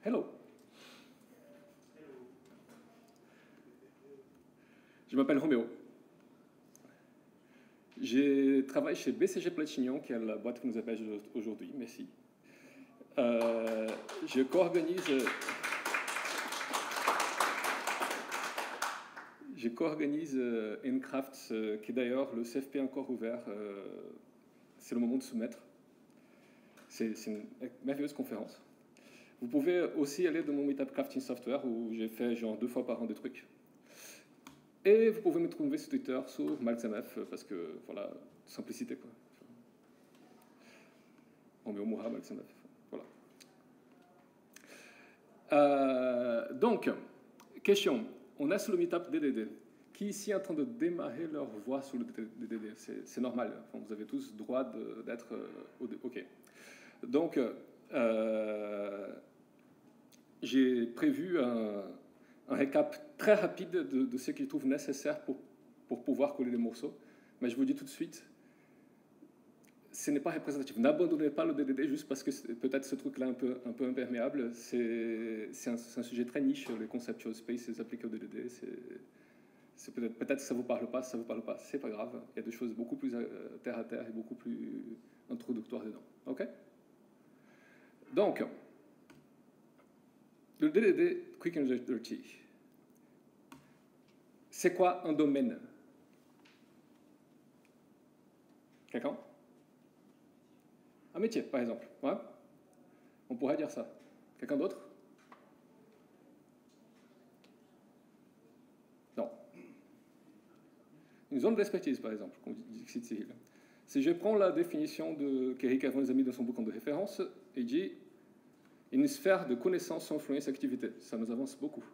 Hello. Je m'appelle Roméo. Je travaille chez BCG Platignon, qui est la boîte qui nous appelle aujourd'hui. Merci. Je co-organise Encraft, qui est d'ailleurs le CFP encore ouvert. C'est le moment de soumettre. C'est une merveilleuse conférence. Vous pouvez aussi aller dans mon meetup Crafting Software, où j'ai fait genre 2 fois par an des trucs. Et vous pouvez me trouver sur Twitter, sur MalxMF, parce que, voilà, simplicité, quoi. Roméo Moura, MalxMF, voilà. Donc, question. On est sur le meetup DDD. Qui ici est en train de démarrer leur voix sur le DDD? C'est normal. Enfin, vous avez tous droit d'être... OK. Donc, j'ai prévu un récap très rapide de ce qu'il trouve nécessaire pour pouvoir coller les morceaux. Mais je vous dis tout de suite, ce n'est pas représentatif. N'abandonnez pas le DDD juste parce que peut-être ce truc-là un peu imperméable. C'est un sujet très niche, les conceptual spaces appliqués au DDD. Peut-être que ça ne vous parle pas, ça ne vous parle pas, c'est pas grave. Il y a des choses beaucoup plus terre à terre et beaucoup plus introductoires dedans. OK? Donc, le DDD Quick and Dirty, c'est quoi un domaine? Quelqu'un? Un métier, par exemple. Ouais? On pourrait dire ça. Quelqu'un d'autre? Non. Une zone d'expertise, par exemple, comme dit Cyril. Si je prends la définition qu'Eric Avon les a mis dans son bouquin de référence, il dit une sphère de connaissances sans influence activité. Ça nous avance beaucoup.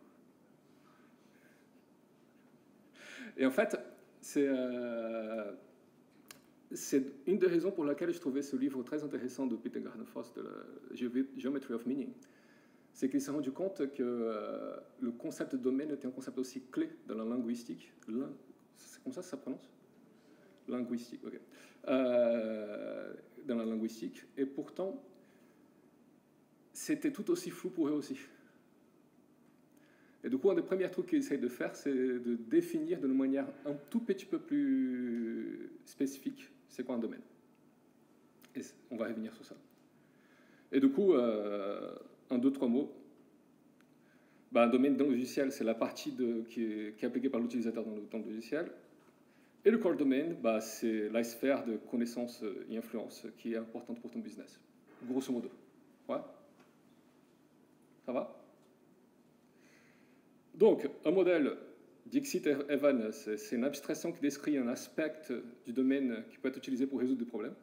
Et en fait, c'est une des raisons pour laquelle je trouvais ce livre très intéressant de Peter Garner-Foss, de la Geometry of Meaning. C'est qu'il s'est rendu compte que le concept de domaine était un concept aussi clé dans la linguistique. C'est comme ça que ça se prononce? Linguistique, ok. Dans la linguistique. Et pourtant, c'était tout aussi flou pour eux aussi. Et du coup, un des premiers trucs qu'ils essayent de faire, c'est de définir d'une manière un tout petit peu plus spécifique c'est quoi un domaine. Et on va revenir sur ça. Et du coup, en 2-3 mots, un domaine dans le logiciel, c'est la partie qui est appliquée par l'utilisateur dans le logiciel. Et le core domain, c'est la sphère de connaissances et influence qui est importante pour ton business. Grosso modo. Ouais? Ça va? Donc, un modèle, Dixit Evan, c'est une abstraction qui décrit un aspect du domaine qui peut être utilisé pour résoudre des problèmes.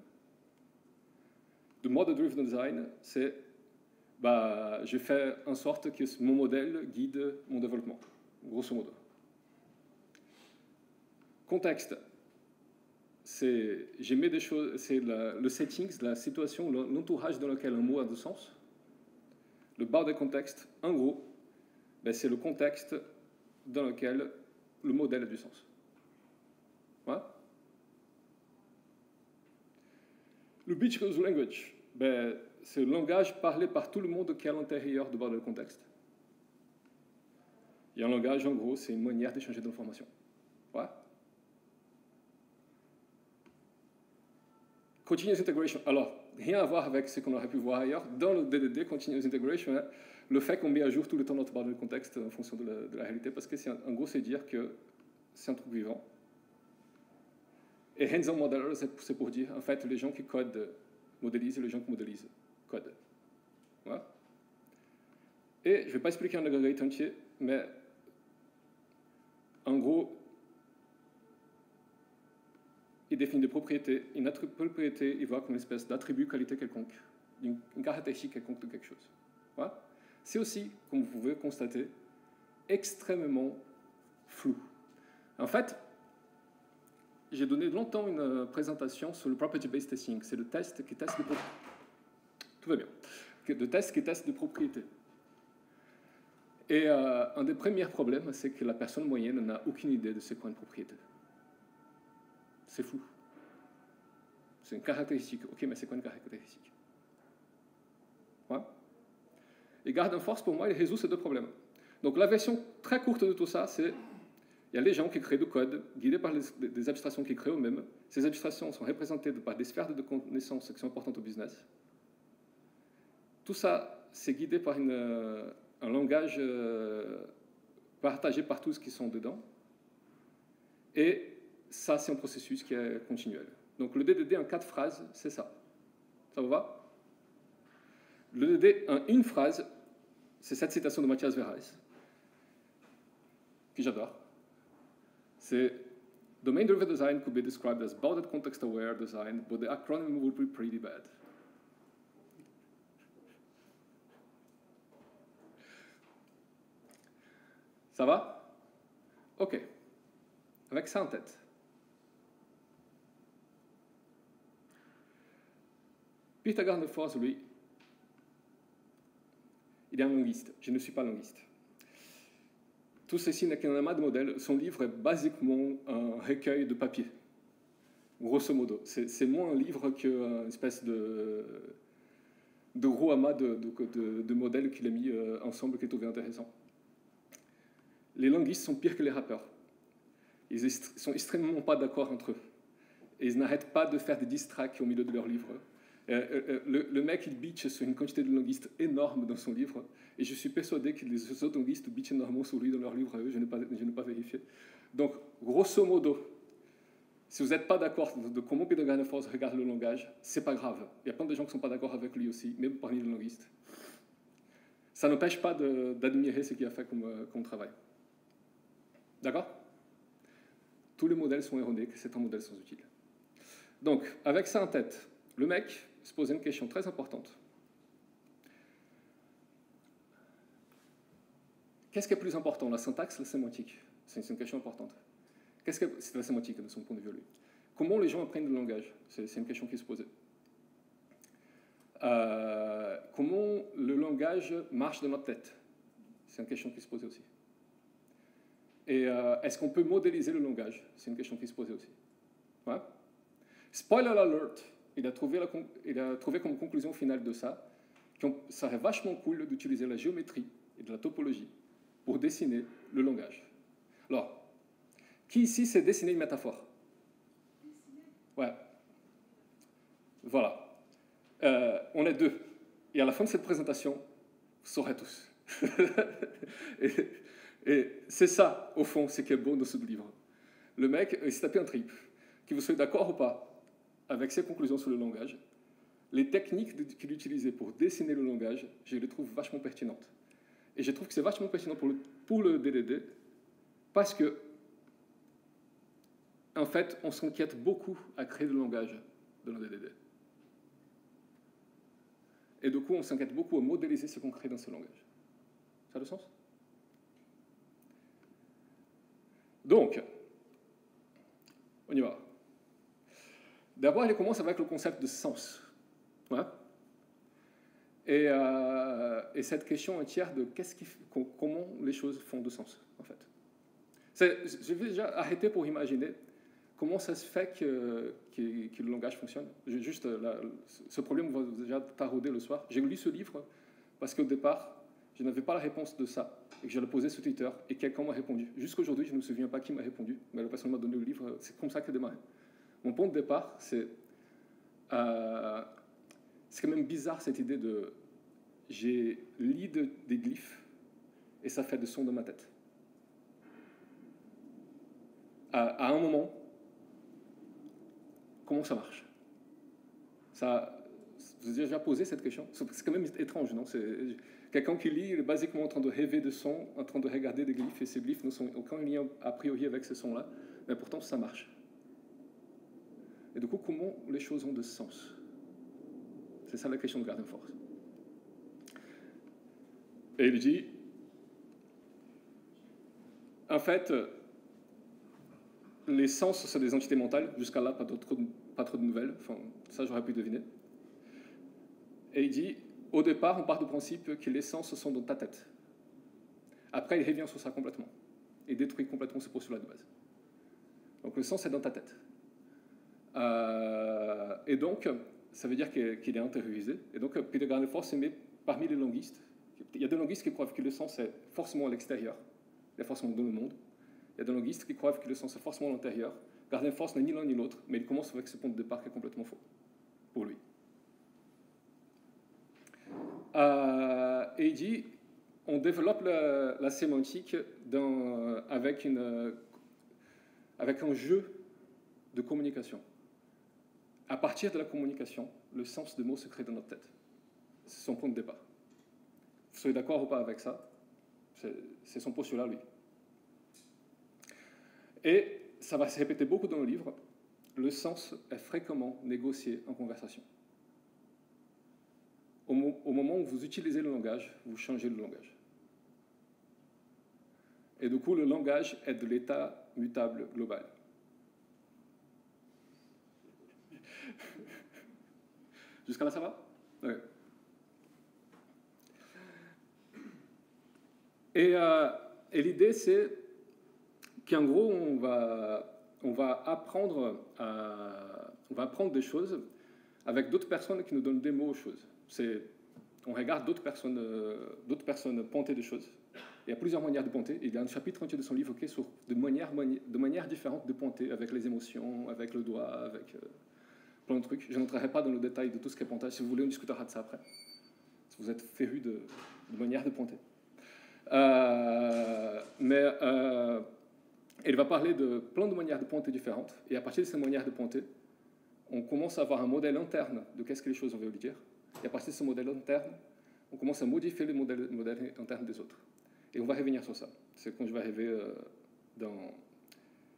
Le Model-Driven Design, c'est je fais en sorte que mon modèle guide mon développement, grosso modo. Contexte, j'ai mis des choses, c'est le settings, la situation, l'entourage dans lequel un mot a du sens. Le bar de contexte, en gros, c'est le contexte dans lequel le modèle a du sens. Ouais? Le Beach Goes Language, c'est le langage parlé par tout le monde qui est à l'intérieur du bar de contexte. Et un langage, en gros, c'est une manière d'échanger de l'information. Ouais? Continuous Integration. Alors, rien à voir avec ce qu'on aurait pu voir ailleurs. Dans le DDD, Continuous Integration, le fait qu'on met à jour tout le temps notre barre de contexte en fonction de la réalité, parce que, en gros, c'est dire que c'est un truc vivant. Et hands-on modeler, c'est pour dire, en fait, les gens qui codent modélisent et les gens qui modélisent codent. Ouais. Et je ne vais pas expliquer un aggregate entier, mais en gros, il définit des propriétés. Une propriété, il voit comme une espèce d'attribut qualité quelconque, une caractéristique quelconque de quelque chose. Ouais. C'est aussi, comme vous pouvez constater, extrêmement flou. En fait, j'ai donné longtemps une présentation sur le property-based testing. C'est le test qui teste des propriétés. Tout va bien. Le test qui teste des propriétés. Et un des premiers problèmes, c'est que la personne moyenne n'a aucune idée de ce qu'est une propriété. C'est flou. C'est une caractéristique. OK, mais c'est quoi une caractéristique? Ouais. Et Garden Force, pour moi, il résout ces deux problèmes. Donc la version très courte de tout ça, c'est il y a les gens qui créent du code, guidés par des abstractions qu'ils créent eux-mêmes. Ces abstractions sont représentées par des sphères de connaissances qui sont importantes au business. Tout ça, c'est guidé par un langage partagé par tous qui sont dedans. Et ça, c'est un processus qui est continuel. Donc le DDD en 4 phrases, c'est ça. Ça vous va? Le DDD en une phrase, c'est cette citation de Matthias Verhees, que j'adore. C'est Domain-driven design could be described as bounded context-aware design, but the acronym would be pretty bad. Ça va? OK. Avec ça en tête. Peter Garden Force, lui, il est un linguiste. Je ne suis pas linguiste. Tout ceci n'est qu'un amas de modèles. Son livre est basiquement un recueil de papier, grosso modo. C'est moins un livre qu'une espèce de gros amas de modèles qu'il a mis ensemble qu'il trouvait intéressant. Les linguistes sont pires que les rappeurs. Ils ne sont extrêmement pas d'accord entre eux. Et ils n'arrêtent pas de faire des diss tracks au milieu de leurs livres. Le mec, il bitch sur une quantité de linguistes énorme dans son livre, et je suis persuadé que les autres linguistes bitchent énormément sur lui dans leur livre, je n'ai pas vérifié. Donc, grosso modo, si vous n'êtes pas d'accord de comment Peter Garden Force regarde le langage, c'est pas grave. Il y a plein de gens qui ne sont pas d'accord avec lui aussi, même parmi les linguistes. Ça n'empêche pas d'admirer ce qu'il a fait comme travail. D'accord? Tous les modèles sont erronés, que c'est un modèle sans utile. Donc, avec ça en tête, le mec se posait une question très importante. Qu'est-ce qui est plus important, la syntaxe ou la sémantique? C'est une question importante. C'est la sémantique de son point de vue, lui. Comment les gens apprennent le langage? C'est une question qui se posait. Comment le langage marche dans notre tête? C'est une question qui se posait aussi. Et est-ce qu'on peut modéliser le langage? C'est une question qui se posait aussi. Ouais. Spoiler alert, il a trouvé comme conclusion finale de ça qu'il serait vachement cool d'utiliser la géométrie et de la topologie pour dessiner le langage. Alors, qui ici sait dessiner une métaphore? Ouais. Voilà. On est deux. Et à la fin de cette présentation, vous saurez tous. et c'est ça, au fond, ce qui est beau dans ce livre. Le mec, il s'est tapé un trip. Que vous soyez d'accord ou pas avec ses conclusions sur le langage, les techniques qu'il utilisait pour dessiner le langage, je les trouve vachement pertinentes. Et je trouve que c'est vachement pertinent pour le DDD, parce que, en fait, on s'inquiète beaucoup à créer le langage dans le DDD. Et du coup, on s'inquiète beaucoup à modéliser ce qu'on crée dans ce langage. Ça a du sens? Donc, on y va. D'abord, il commence avec le concept de sens. Ouais. Et cette question entière de comment les choses font de sens, en fait. Je vais déjà arrêter pour imaginer comment ça se fait que le langage fonctionne. Juste, ce problème va déjà tarauder le soir. J'ai lu ce livre parce qu'au départ, je n'avais pas la réponse de ça, et que je l'ai posé sur Twitter, et quelqu'un m'a répondu. Jusqu'aujourd'hui, je ne me souviens pas qui m'a répondu, mais la personne m'a donné le livre. C'est comme ça que j'ai démarré. Mon point de départ, c'est quand même bizarre cette idée de j'ai lu des glyphes et ça fait des sons dans ma tête. À un moment, comment ça marche? Vous avez déjà posé cette question? C'est quand même étrange, non? Quelqu'un qui lit, il est basiquement en train de rêver de sons, en train de regarder des glyphes, et ces glyphes ne sont aucun lien a priori avec ces sons-là, mais pourtant ça marche. Et du coup, comment les choses ont de sens? C'est ça la question de Garden Force. Et il dit, en fait, les sens, c'est des entités mentales. Jusqu'à là, pas trop de nouvelles. Enfin, ça, j'aurais pu deviner. Et il dit, au départ, on part du principe que les sens sont dans ta tête. Après, il revient sur ça complètement. Et détruit complètement ce postulat de base. Donc, le sens est dans ta tête. Et donc, ça veut dire qu'il est intériorisé. Et donc, Peter Garden Force se met parmi les linguistes, il y a des linguistes qui croient que le sens est forcément à l'extérieur, il est forcément dans le monde. Il y a des linguistes qui croient que le sens est forcément à l'intérieur. Garden Force n'est ni l'un ni l'autre, mais il commence avec ce point de départ qui est complètement faux, pour lui. Et il dit, on développe la sémantique avec un jeu de communication. À partir de la communication, le sens des mots se crée dans notre tête. C'est son point de départ. Vous soyez d'accord ou pas avec ça? C'est son postulat, lui. Et ça va se répéter beaucoup dans le livre. Le sens est fréquemment négocié en conversation. Au moment où vous utilisez le langage, vous changez le langage. Et du coup, le langage est de l'état mutable global. Jusqu'à là, ça va? Ouais. Et l'idée, c'est qu'en gros, on va apprendre des choses avec d'autres personnes qui nous donnent des mots aux choses. On regarde d'autres personnes ponter des choses. Il y a plusieurs manières de ponter. Il y a un chapitre entier de son livre qui est sur de manières différentes de ponter, avec les émotions, avec le doigt, avec plein de trucs. Je n'entrerai pas dans le détail de tout ce qu'est pontage. Si vous voulez, on discutera de ça après. Si vous êtes féru de manières de ponter. Il va parler de plein de manières de ponter différentes. Et à partir de ces manières de ponter, on commence à avoir un modèle interne de qu'est-ce que les choses veulent dire. Et à partir de ce modèle interne, on commence à modifier le modèle interne des autres. Et on va revenir sur ça. C'est quand je vais arriver dans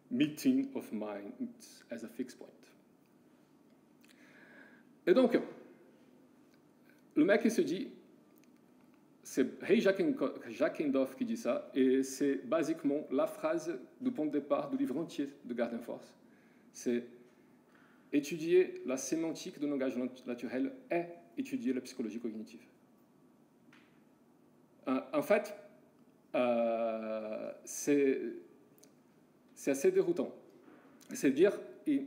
Meeting of Minds as a Fixed Point. Et donc, le mec, il se dit, c'est Ray Jacquendorf qui dit ça, et c'est basiquement la phrase de point de départ du livre entier de Garden Force. C'est étudier la sémantique du langage naturel est étudier la psychologie cognitive. En fait, c'est assez déroutant. C'est-à-dire,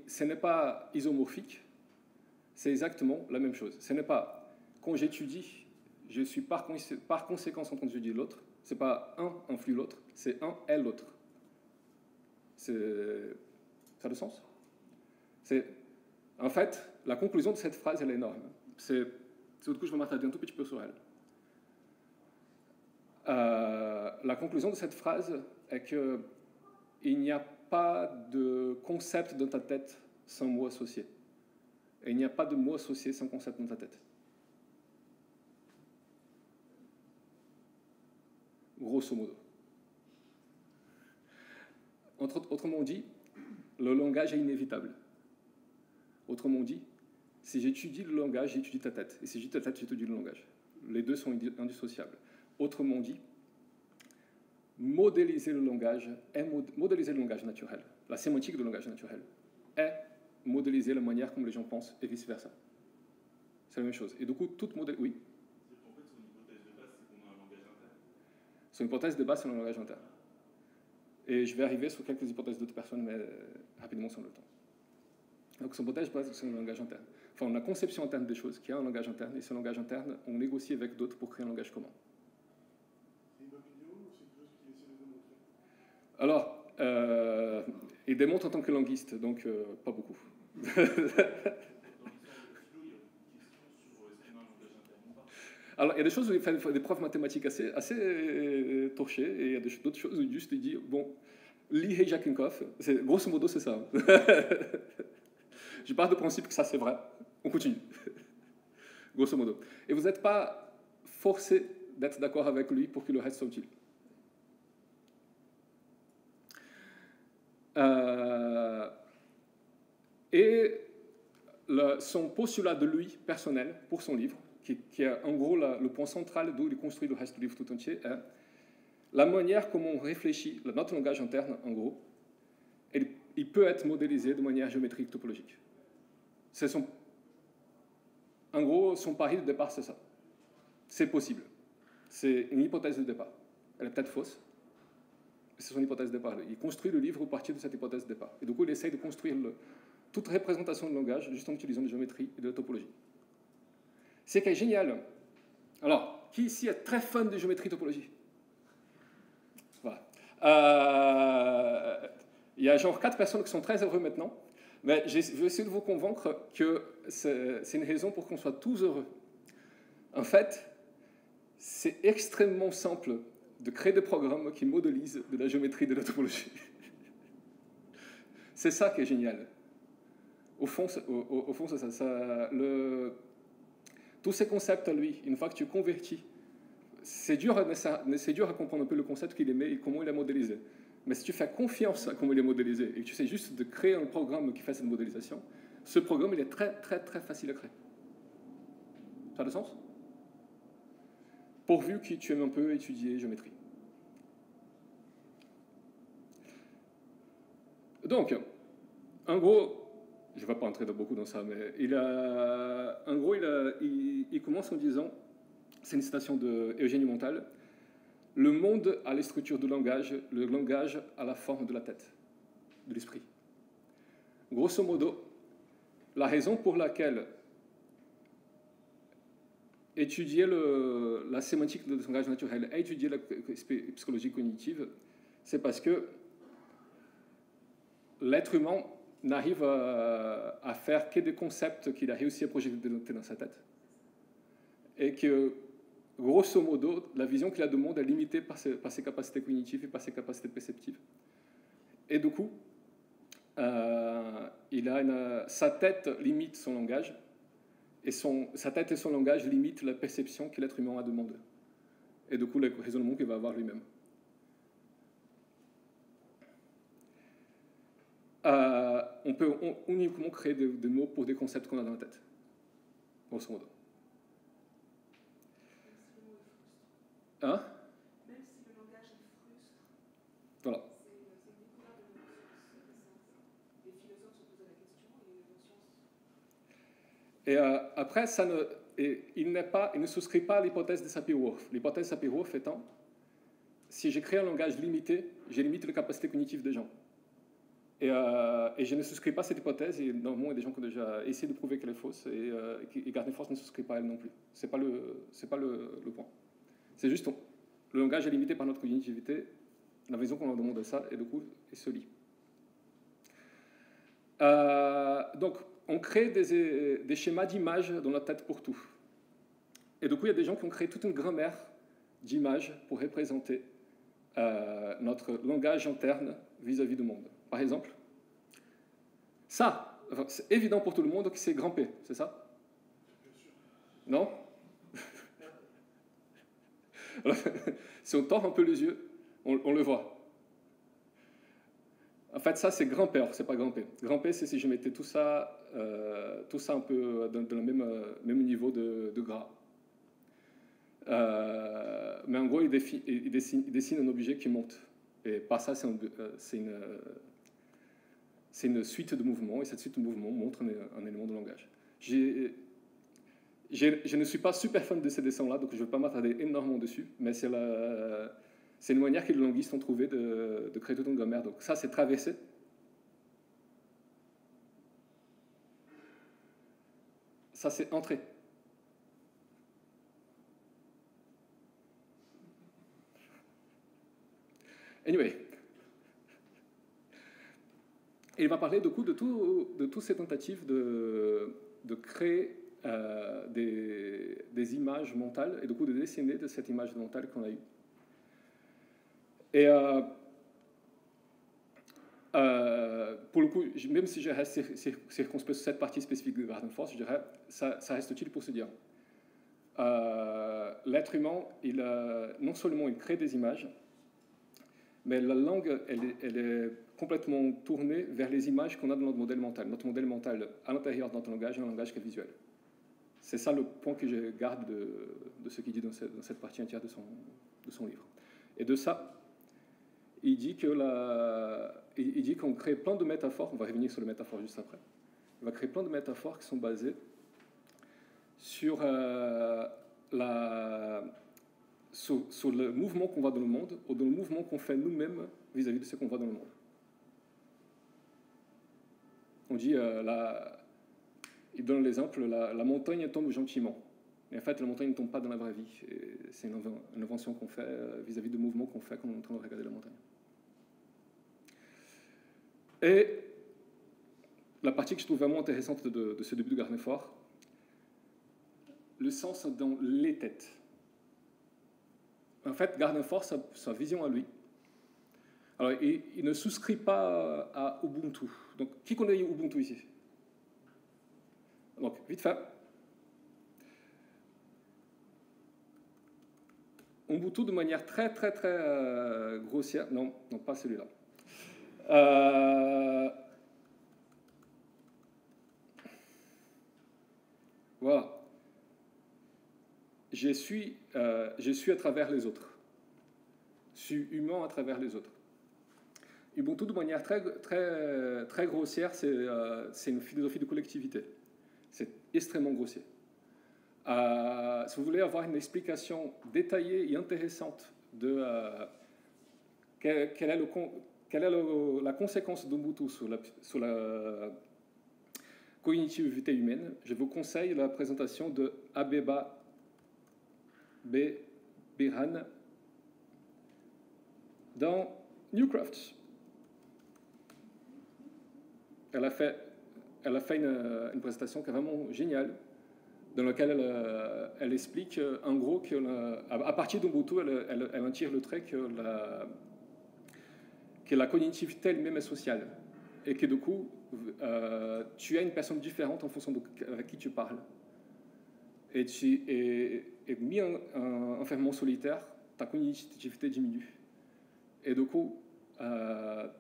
ce n'est pas isomorphique, c'est exactement la même chose. Ce n'est pas, quand j'étudie, je suis par conséquence en train d'étudier l'autre. Ce n'est pas un influe l'autre, c'est un est l'autre. Ça a du sens? En fait, la conclusion de cette phrase, elle est énorme. Du coup, je vais m'attarder un tout petit peu sur elle. La conclusion de cette phrase est qu'il n'y a pas de concept dans ta tête sans mot associé. Et il n'y a pas de mot associé sans concept dans ta tête. Grosso modo. Autrement dit, le langage est inévitable. Autrement dit, si j'étudie le langage, j'étudie ta tête. Et si j'étudie ta tête, j'étudie le langage. Les deux sont indissociables. Autrement dit, modéliser le langage naturel. La sémantique du langage naturel est modéliser la manière comme les gens pensent et vice-versa. C'est la même chose. Et du coup, toute modèle... Oui. En fait, son hypothèse de base, c'est qu'on a un langage interne. Son hypothèse de base, c'est le langage interne. Et je vais arriver sur quelques hypothèses d'autres personnes, mais rapidement sans le temps. Donc, son hypothèse de base, c'est le langage interne. Enfin, on a conception interne des choses, qui a un langage interne, et ce langage interne, on négocie avec d'autres pour créer un langage commun. C'est une opinion ou c'est quelque chose qu'il essaie de démontrer? Alors, il démontre en tant que linguiste, donc pas beaucoup. Alors, il y a des choses où il fait des preuves mathématiques assez torchées, et il y a d'autres choses où juste il dit, bon, lis Ray Jacquendorf, grosso modo c'est ça. Je pars du principe que ça c'est vrai, on continue. Grosso modo. Et vous n'êtes pas forcé d'être d'accord avec lui pour que le reste soit utile. Son postulat de lui, personnel, pour son livre, qui est en gros le point central d'où il construit le reste du livre tout entier, est la manière comment on réfléchit, notre langage interne, en gros, il peut être modélisé de manière géométrique, topologique. En gros, son pari de départ, c'est ça. C'est possible. C'est une hypothèse de départ. Elle est peut-être fausse, mais c'est son hypothèse de départ. Il construit le livre à partir de cette hypothèse de départ. Et du coup, il essaye de construire toute représentation de langage juste en utilisant de géométrie et de topologie. Ce qui est génial. Alors, Qui ici est très fan de géométrie topologie? Voilà. Il y a genre 4 personnes qui sont très heureux maintenant, mais je vais essayer de vous convaincre que c'est une raison pour qu'on soit tous heureux. En fait, c'est extrêmement simple de créer des programmes qui modélisent de la géométrie de la topologie. C'est ça qui est génial. Au fond, c'est ça. Tous ces concepts, lui, une fois que tu convertis, c'est dur à comprendre un peu le concept qu'il émet et comment il est modélisé. Mais si tu fais confiance à comment il est modélisé et que tu sais juste de créer un programme qui fait cette modélisation, ce programme, il est très, très, très facile à créer. Ça a du sens? Pourvu que tu aimes un peu étudier géométrie. Donc, en gros, je ne vais pas entrer beaucoup dans ça, mais en gros, il commence en disant, c'est une citation d'Eugénie Montal, le monde a les structures du langage, le langage a la forme de la tête, de l'esprit. Grosso modo, la raison pour laquelle étudier la sémantique de langage naturel et étudier la psychologie cognitive, c'est parce que l'être humain n'arrive à faire que des concepts qu'il a réussi à projeter dans sa tête. Et que, grosso modo, la vision qu'il a du monde est limitée par ses capacités cognitives et par ses capacités perceptives. Et du coup, sa tête limite son langage, et sa tête et son langage limitent la perception que l'être humain a du monde. Et du coup, le raisonnement qu'il va avoir lui-même. On peut uniquement créer des mots pour des concepts qu'on a dans la tête, grosso modo. Hein? Même si le langage est frustre, voilà. c'est une découverte de nos sciences récentes. Les philosophes se posaient la question et les neurosciences. Et après, il ne souscrit pas à l'hypothèse de Sapir-Whorf. L'hypothèse de Sapir-Whorf étant, si j'ai créé un langage limité, je limite les capacités cognitives des gens. Et je ne souscris pas à cette hypothèse, et normalement, il y a des gens qui ont déjà essayé de prouver qu'elle est fausse, et Gardenfors ne souscrit pas à elle non plus. C'est pas le point. C'est juste, le langage est limité par notre cognitivité, la vision qu'on a demande de ça, et du coup, il se lie. Donc, on crée des schémas d'images dans la tête pour tout. Et du coup, il y a des gens qui ont créé toute une grammaire d'images pour représenter notre langage interne vis-à-vis du monde. Par exemple, ça, c'est évident pour tout le monde que c'est grand P, c'est ça? Non? Si on tord un peu les yeux, on le voit. En fait, ça, c'est grand P, alors c'est pas grand P. Grand P, c'est si je mettais tout ça un peu dans le même niveau de gras. Mais en gros, il dessine un objet qui monte. Et par ça, c'est une suite de mouvements, et cette suite de mouvements montre un élément de langage. Je ne suis pas super fan de ces dessins-là, donc je ne vais pas m'attarder énormément dessus, mais c'est une manière que les linguistes ont trouvé de créer toute une grammaire. Donc ça, c'est traversé. Ça, c'est entrée. Anyway. Et il va parler du coup de toutes ces tentatives de créer des images mentales et du coup de dessiner de cette image mentale qu'on a eue. Et pour le coup, même si je reste circonspect sur cette partie spécifique de Gardenfors, je dirais ça reste utile pour se dire l'être humain, non seulement il crée des images, mais la langue, elle est complètement tournée vers les images qu'on a dans notre modèle mental. Notre modèle mental, à l'intérieur de notre langage, est un langage qui est visuel. C'est ça le point que je garde de ce qu'il dit dans cette partie entière de son livre. Et de ça, il dit qu'on crée plein de métaphores, on va revenir sur les métaphores juste après, il va créer plein de métaphores qui sont basées sur sur le mouvement qu'on voit dans le monde ou dans le mouvement qu'on fait nous-mêmes vis-à-vis de ce qu'on voit dans le monde. On dit, il donne l'exemple, la montagne tombe gentiment. Et en fait, la montagne ne tombe pas dans la vraie vie. C'est une invention qu'on fait vis-à-vis de mouvements qu'on fait quand on est en train de regarder la montagne. Et la partie que je trouve vraiment intéressante de ce début de Garnefort, le sens dans les têtes. En fait, Garnefort, sa vision à lui, alors il ne souscrit pas à Ubuntu. Donc, qui connaît Ubuntu ici? Donc, vite fait. Ubuntu de manière très grossière. Non, pas celui-là. Voilà. Je suis à travers les autres. Je suis humain à travers les autres. Ubuntu de manière très grossière, c'est une philosophie de collectivité. C'est extrêmement grossier. Si vous voulez avoir une explication détaillée et intéressante de quelle est la conséquence d'Ubuntu sur la cognitivité humaine, je vous conseille la présentation de Abeba Birhan dans Newcraft. Elle a fait une présentation qui est vraiment géniale, dans laquelle elle explique en gros qu'à partir d'Ubuntu, elle en tire le trait que la cognitivité elle-même est sociale. Et que du coup, tu as une personne différente en fonction avec qui tu parles. Et mis en enfermement solitaire, ta cognitivité diminue. Et du coup,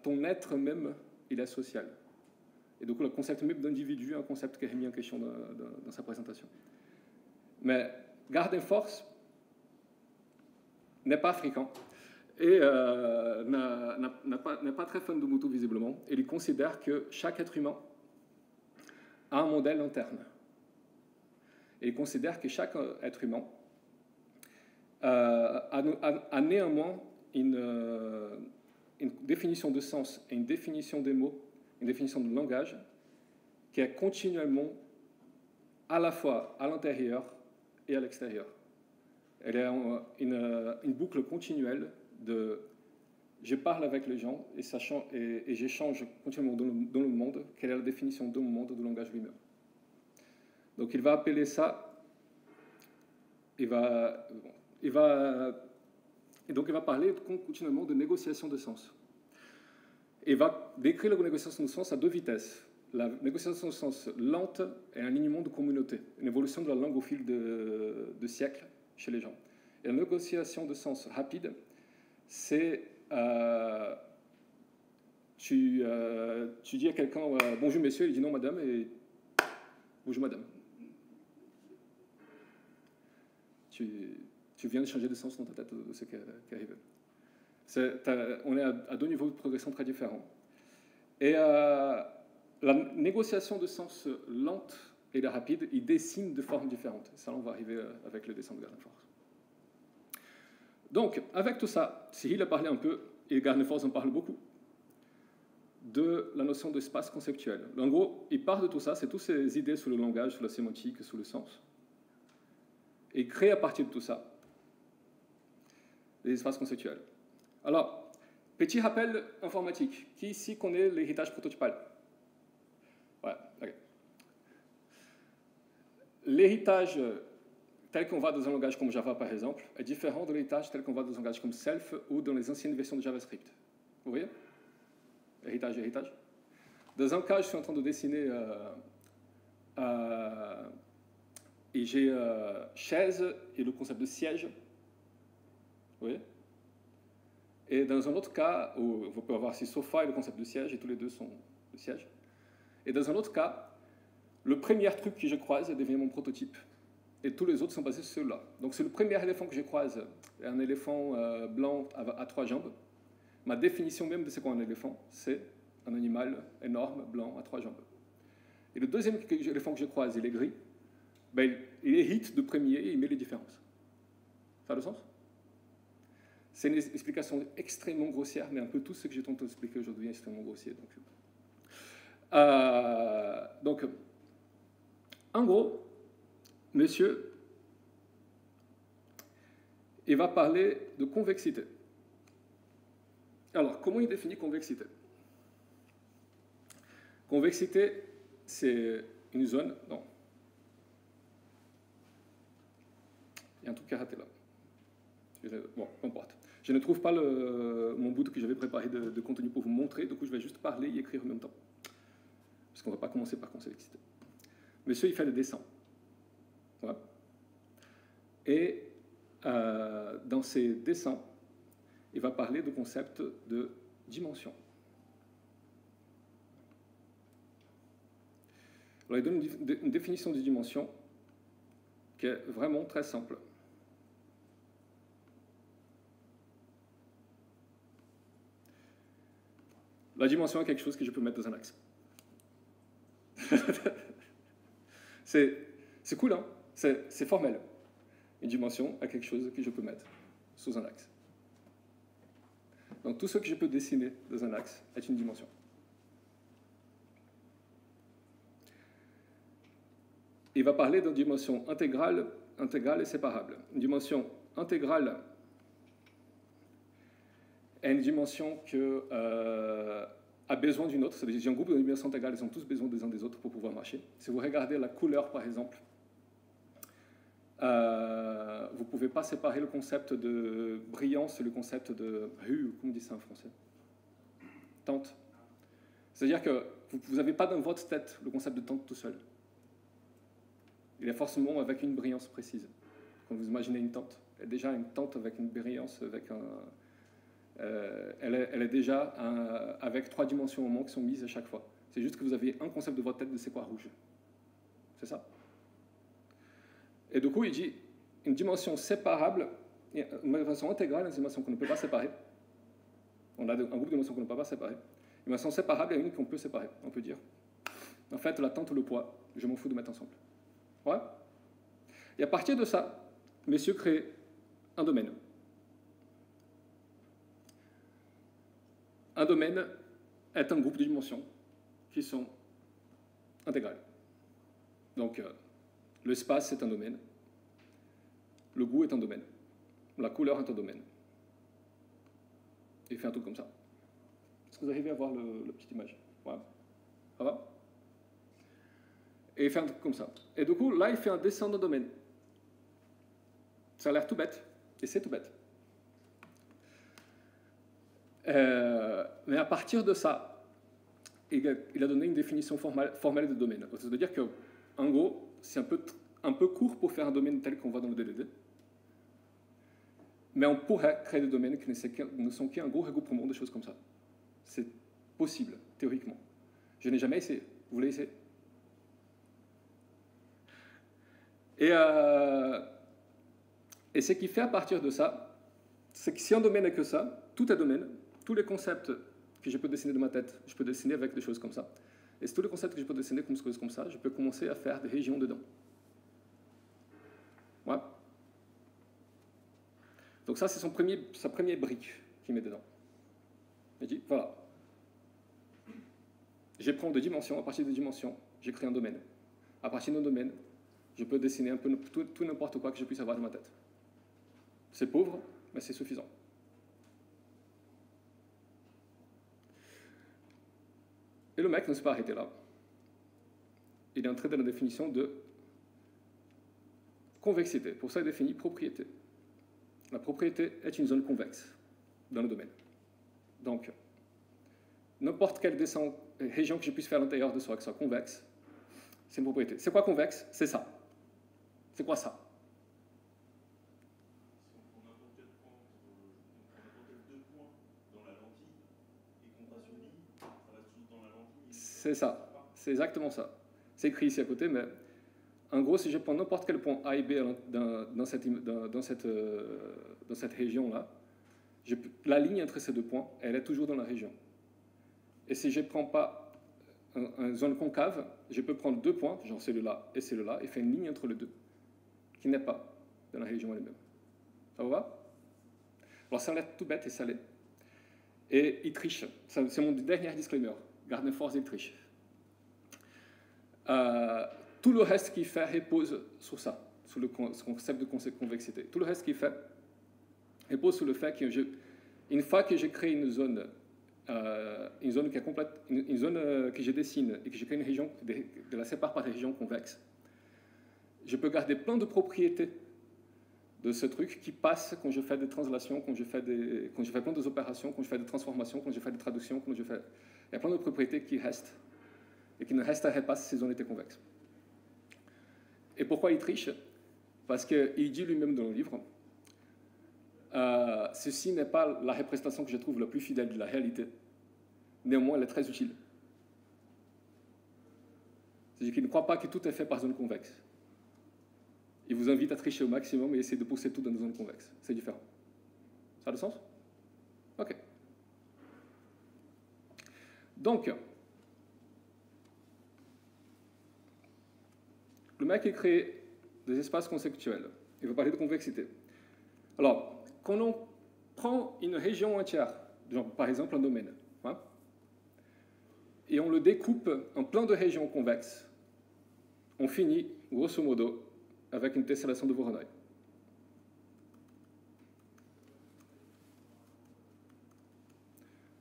ton être même, il est social. Et du coup, le concept même d'individu est un concept qui est mis en question dans sa présentation. Mais Gardenfors n'est pas africain et n'est pas très fan d'Ubuntu, visiblement. Et il considère que chaque être humain a un modèle interne. Et il considère que chaque être humain a néanmoins une définition de sens et une définition des mots, une définition de langage qui est continuellement à la fois à l'intérieur et à l'extérieur. Elle est une boucle continuelle de je parle avec les gens et j'échange continuellement dans le monde. Quelle est la définition de mon monde, du langage lui-même? Donc il va appeler ça, et donc il va parler continuellement de négociation de sens. Il va décrire la négociation de sens à deux vitesses. La négociation de sens lente est un alignement de communauté, une évolution de la langue au fil de siècles chez les gens. Et la négociation de sens rapide, c'est tu dis à quelqu'un bonjour monsieur, il dit non madame, et bonjour madame. Tu viens de changer de sens dans ta tête de ce qui arrive. On est à deux niveaux de progression très différents. Et la négociation de sens lente et la rapide, ils dessinent de formes différentes. Ça, on va arriver avec le dessin de Gardenfors. Donc, avec tout ça, Cyril a parlé un peu, et Gardenfors en parle beaucoup, de la notion d'espace conceptuel. En gros, il parle de tout ça, c'est toutes ces idées sur le langage, sur la sémantique, sur le sens. Et il crée à partir de tout ça des espaces conceptuels. Alors, petit rappel informatique. Qui ici connaît l'héritage prototypal? Ouais, ok. L'héritage tel qu'on voit dans un langage comme Java, par exemple, est différent de l'héritage tel qu'on voit dans un langage comme Self ou dans les anciennes versions de JavaScript. Vous voyez? Héritage. Dans un cas, je suis en train de dessiner et j'ai chaise et le concept de siège. Vous voyez? Et dans un autre cas, où vous pouvez avoir ici sofa et le concept de siège, et tous les deux sont le siège. Et dans un autre cas, le premier truc que je croise devient mon prototype. Et tous les autres sont basés sur celui-là. Donc c'est le premier éléphant que je croise, un éléphant blanc à 3 jambes. Ma définition même de ce qu'est un éléphant, c'est un animal énorme, blanc, à 3 jambes. Et le deuxième éléphant que je croise, il est gris. Ben, il hérite de premier et il met les différences. Ça a le sens? C'est une explication extrêmement grossière, mais un peu tout ce que j'ai tenté d'expliquer aujourd'hui est extrêmement grossier. Donc, en gros, monsieur il va parler de convexité. Alors, comment il définit convexité? Convexité, c'est une zone... Non. Il y a un truc qui a raté là. Bon, peu importe. Je ne trouve pas mon bout que j'avais préparé de contenu pour vous montrer, du coup je vais juste parler et écrire en même temps. Parce qu'on ne va pas commencer par convexité. Monsieur, il fait le dessin. Voilà. Et dans ses dessins, il va parler du concept de dimension. Alors, il donne une définition de dimension qui est vraiment très simple. La dimension est quelque chose que je peux mettre dans un axe. C'est cool, hein? C'est formel. Une dimension est quelque chose que je peux mettre sous un axe. Donc tout ce que je peux dessiner dans un axe est une dimension. Il va parler d'une dimension intégrale et séparable. Une dimension intégrale est une dimension qui a besoin d'une autre. C'est-à-dire, j'ai un groupe de dimensions intégrales, ils ont tous besoin des uns des autres pour pouvoir marcher. Si vous regardez la couleur, par exemple, vous ne pouvez pas séparer le concept de brillance et le concept de hue, comment on dit ça en français? Tente. C'est-à-dire que vous n'avez pas dans votre tête le concept de tente tout seul. Il est forcément avec une brillance précise. Quand vous imaginez une tente, elle est déjà une tente avec une brillance, avec elle est déjà avec 3 dimensions au moins qui sont mises à chaque fois. C'est juste que vous avez un concept de votre tête de c'est quoi rouge. C'est ça. Et du coup, il dit une dimension séparable, une dimension intégrale, une dimension qu'on ne peut pas séparer. On a un groupe de dimensions qu'on ne peut pas séparer. Une dimension séparable est une qu'on peut séparer. On peut dire, en fait, la tente ou le poids, je m'en fous de mettre ensemble. Ouais. Et à partir de ça, messieurs créent un domaine. Un domaine est un groupe de dimensions qui sont intégrales. Donc, l'espace est un domaine, le goût est un domaine, la couleur est un domaine. Et il fait un truc comme ça. Est-ce que vous arrivez à voir la petite image? Ouais. Ça va? Et il fait un truc comme ça. Et du coup, là, il fait un dessin d'un domaine. Ça a l'air tout bête, et c'est tout bête. Mais à partir de ça, il a donné une définition formelle de domaine. C'est-à-dire qu'en gros, c'est un peu court pour faire un domaine tel qu'on voit dans le DDD, mais on pourrait créer des domaines qui ne sont qu'un gros regroupement de choses comme ça. C'est possible, théoriquement. Je n'ai jamais essayé. Vous voulez essayer? Et ce qu'il fait à partir de ça, c'est que si un domaine n'est que ça, tout est domaine. Tous les concepts que je peux dessiner de ma tête, je peux dessiner avec des choses comme ça. Et tous les concepts que je peux dessiner comme choses comme ça, je peux commencer à faire des régions dedans. Ouais. Donc ça, c'est sa première brique qu'il met dedans. Il dit, voilà. Je prends des dimensions, à partir des dimensions, j'ai créé un domaine. À partir d'un domaine, je peux dessiner un peu tout n'importe quoi que je puisse avoir dans ma tête. C'est pauvre, mais c'est suffisant. Et le mec ne s'est pas arrêté là. Il est entré dans la définition de convexité. Pour ça, il définit propriété. La propriété est une zone convexe dans le domaine. Donc, n'importe quelle région que je puisse faire à l'intérieur de soi, que ce soit convexe, c'est une propriété. C'est quoi convexe? C'est ça. C'est quoi ça? Si on prend n'importe quel point, n'importe quel 2 points dans la lentille et qu'on passe au lit, ça reste toujours dans la lentille. C'est ça. C'est exactement ça. C'est écrit ici à côté, mais en gros, si je prends n'importe quel point A et B dans cette région-là, la ligne entre ces 2 points, elle est toujours dans la région. Et si je ne prends pas une zone concave, je peux prendre 2 points, genre celui-là, et faire une ligne entre les deux, qui n'est pas dans la région elle-même. Ça vous va? Alors ça a l'air tout bête et salé. Et il triche. C'est mon dernier disclaimer. Gardner Force, il triche. Tout le reste qu'il fait repose sur ça, sur le concept de convexité. Tout le reste qu'il fait repose sur le fait que une fois que j'ai créé une zone qui est complète, une zone que je dessine et que je crée une région, de la sépare par des régions convexes, je peux garder plein de propriétés de ce truc qui passe quand je fais des translations, quand je fais plein d'opérations, quand je fais des transformations, quand je fais des traductions, il y a plein de propriétés qui restent et qui ne resteraient pas si ces zones étaient convexes. Et pourquoi il triche? Parce qu'il dit lui-même dans le livre, ceci n'est pas la représentation que je trouve la plus fidèle de la réalité. Néanmoins, elle est très utile. C'est-à-dire qu'il ne croit pas que tout est fait par zone convexe. Il vous invite à tricher au maximum et essayer de pousser tout dans une zone convexe. C'est différent. Ça a du sens? OK. Donc, le mec a créé des espaces conceptuels. Il va parler de convexité. Alors, quand on prend une région entière, genre par exemple un domaine, hein, et on le découpe en plein de régions convexes, on finit, grosso modo, avec une tessellation de Voronoi.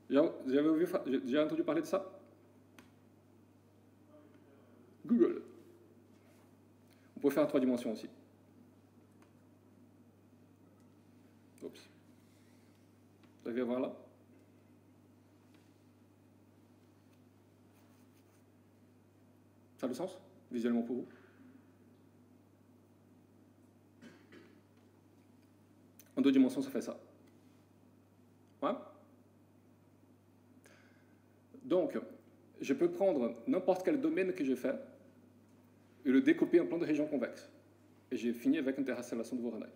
J'ai entendu parler de ça? Google. On peut faire en 3 dimensions aussi. Oups. Vous allez voir là? Ça a le sens, visuellement pour vous? En 2 dimensions, ça fait ça. Ouais? Donc, je peux prendre n'importe quel domaine que je fais et le découper en plein de régions convexes. Et j'ai fini avec une tessellation de Voronoi.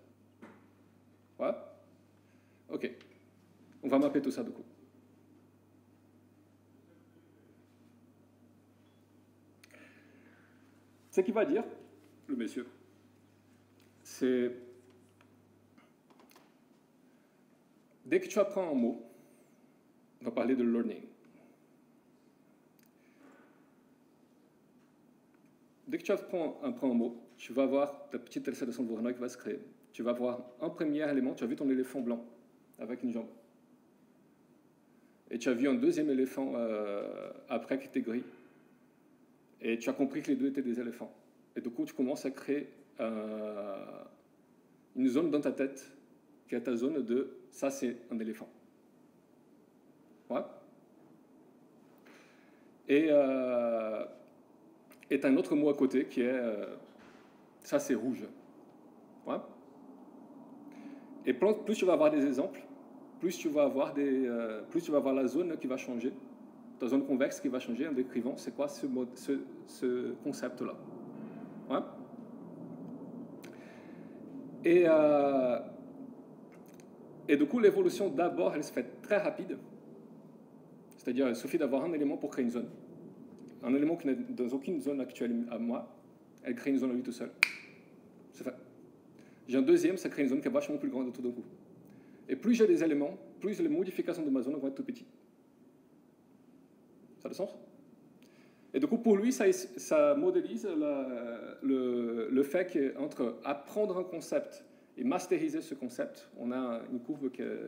Ouais? OK. On va mapper tout ça du coup. Ce qu'il va dire, le monsieur, c'est dès que tu apprends un mot, on va parler de learning. Dès que tu apprends un mot, tu vas avoir ta petite tessellation de Voronoi qui va se créer. Tu vas avoir un premier élément, tu as vu ton éléphant blanc avec une jambe. Et tu as vu un deuxième éléphant après qui était gris. Et tu as compris que les deux étaient des éléphants. Et du coup, tu commences à créer une zone dans ta tête qui est ta zone de « ça, c'est un éléphant ». Ouais. Et tu as un autre mot à côté qui est « ça, c'est rouge ». Ouais. Et plus tu vas avoir des exemples, plus tu vas avoir la zone qui va changer, ta zone convexe qui va changer en décrivant c'est quoi ce concept-là. Ouais. Et du coup, l'évolution d'abord, elle se fait très rapide. C'est-à-dire, il suffit d'avoir un élément pour créer une zone. Un élément qui n'est dans aucune zone actuelle à moi, elle crée une zone à lui tout seul. C'est fait. J'ai un deuxième, ça crée une zone qui est vachement plus grande tout d'un coup. Et plus j'ai des éléments, plus les modifications de ma zone vont être tout petites. Ça a du sens? Et du coup, pour lui, ça modélise le fait qu'entre apprendre un concept et masteriser ce concept, on a une courbe qui est...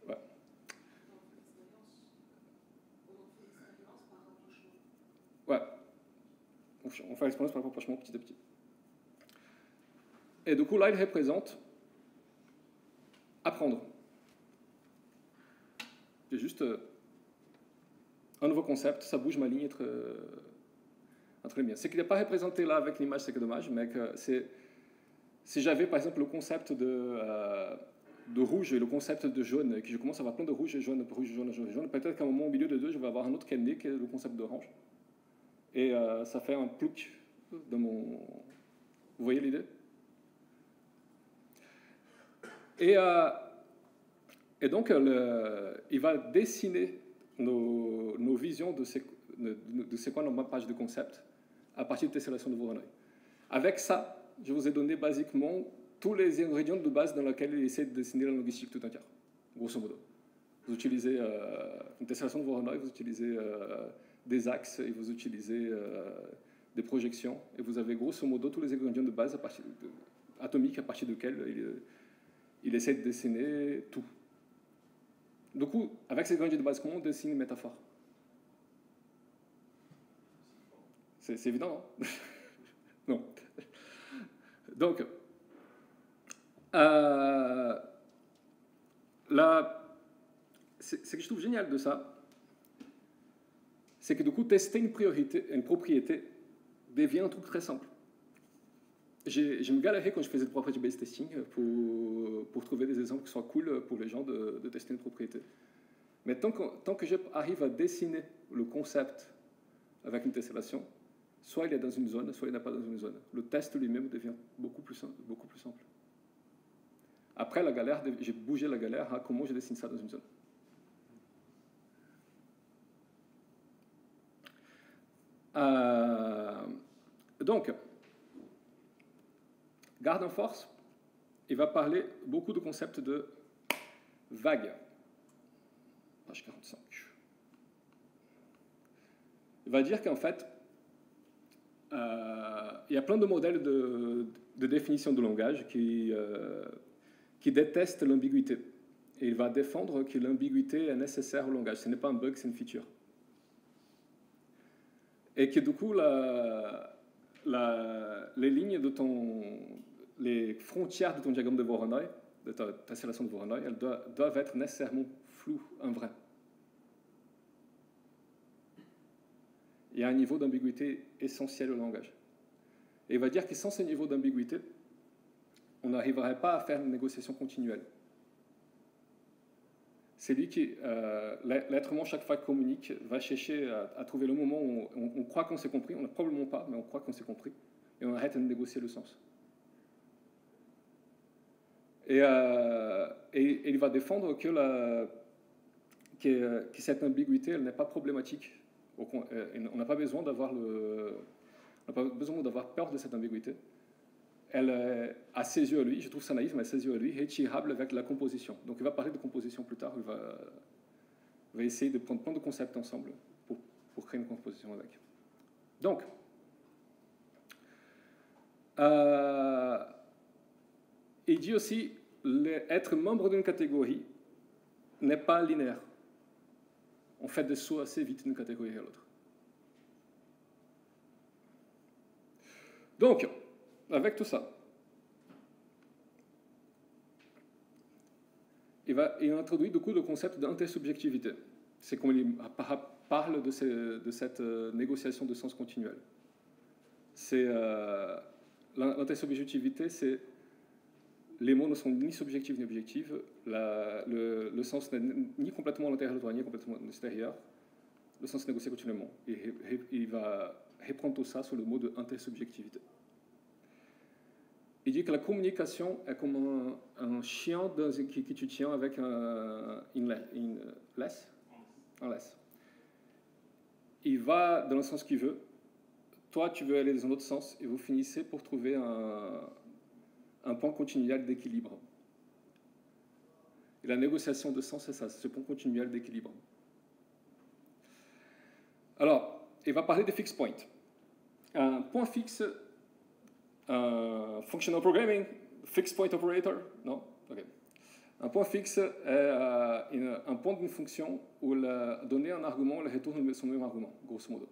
Ouais. Ouais. On fait l'expérience par rapprochement petit à petit. Et du coup, là, il représente apprendre. C'est juste un nouveau concept, ça bouge ma ligne entre les miens. Ce qui n'est pas représenté là avec l'image, c'est que dommage, mais que si j'avais par exemple le concept de rouge et le concept de jaune, et que je commence à avoir plein de rouge et jaune, peut-être qu'à un moment au milieu de deux, je vais avoir un autre qui est le concept d'orange. Et ça fait un plouc dans mon... Vous voyez l'idée? Et donc, il va dessiner nos visions de c'est quoi notre page de concept à partir de tessellation de Voronoi. Avec ça, je vous ai donné basiquement tous les ingrédients de base dans lesquels il essaie de dessiner la logistique tout entière, grosso modo. Vous utilisez une tessellation de Voronoi, vous utilisez des axes et vous utilisez des projections, et vous avez grosso modo tous les ingrédients de base atomique à partir duquel il essaie de dessiner tout. Du coup, avec cette grandeur de base, comment on dessine une métaphore? C'est évident, non? Non. Donc, ce que je trouve génial de ça, c'est que du coup, tester une propriété devient un truc très simple. Je me galérais quand je faisais le property-based testing pour trouver des exemples qui soient cool pour les gens de tester une propriété. Mais tant que j'arrive à dessiner le concept avec une tessellation, soit il est dans une zone, soit il n'est pas dans une zone. Le test lui-même devient beaucoup plus simple. Après la galère, j'ai bougé la galère à comment je dessine ça dans une zone. Donc, Gardenforth, il va parler beaucoup de concepts de vagues. Page 45. Il va dire qu'en fait, il y a plein de modèles de définition de langage qui détestent l'ambiguïté. Et il va défendre que l'ambiguïté est nécessaire au langage. Ce n'est pas un bug, c'est une feature. Et que du coup, les lignes de les frontières de ton diagramme de Voronoi, de ta tessellation de Voronoi, elles doivent être nécessairement floues, un vrai. Il y a un niveau d'ambiguïté essentiel au langage. Et il va dire que sans ce niveau d'ambiguïté, on n'arriverait pas à faire une négociation continuelle. C'est lui qui, l'être humain, chaque fois qu'il communique, va chercher à trouver le moment où on croit qu'on s'est compris, on n'a probablement pas, mais on croit qu'on s'est compris, et on arrête de négocier le sens. Et il va défendre que cette ambiguïté, elle n'est pas problématique. On n'a pas besoin d'avoir peur de cette ambiguïté. Elle est, à ses yeux à lui, je trouve ça naïf, mais à ses yeux à lui, retirable avec la composition. Donc il va parler de composition plus tard, il va essayer de prendre plein de concepts ensemble pour créer une composition avec. Donc, il dit aussi, être membre d'une catégorie n'est pas linéaire. On fait des sauts assez vite d'une catégorie à l'autre. Donc, avec tout ça, il introduit du coup le concept d'intersubjectivité. C'est quand il parle de cette négociation de sens continuel. L'intersubjectivité, c'est les mots ne sont ni subjectifs ni objectifs. Le sens n'est ni complètement à l'intérieur de toi, ni complètement à l'extérieur. Le sens est négocié continuellement. Il va reprendre tout ça sur le mot de intersubjectivité. Il dit que la communication est comme un chien qui tu tiens avec une laisse. Un laisse. Il va dans le sens qu'il veut. Toi, tu veux aller dans un autre sens et vous finissez pour trouver un point continuel d'équilibre. Et la négociation de sens, c'est ça, c'est ce point continuel d'équilibre. Alors, il va parler des fixed points. Un point fixe, functional programming, fixed point operator, non? Okay. Un point fixe est un point d'une fonction où donner un argument, elle retourne son même argument, grosso modo.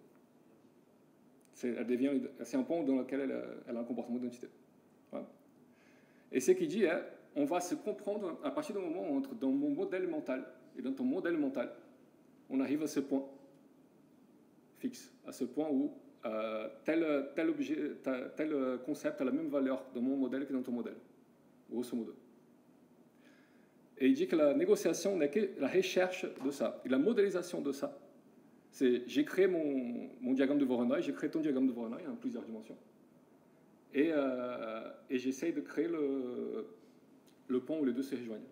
C'est un point dans lequel elle a un comportement d'identité. Voilà. Et ce qu'il dit est, on va se comprendre à partir du moment où on entre dans mon modèle mental, et dans ton modèle mental, on arrive à ce point fixe, à ce point où tel concept a la même valeur dans mon modèle que dans ton modèle, grosso modo. Et il dit que la négociation n'est que la recherche de ça, et la modélisation de ça. J'ai créé mon diagramme de Voronoi, j'ai créé ton diagramme de Voronoi en plusieurs dimensions. Et j'essaye de créer le pont où les deux se rejoignent.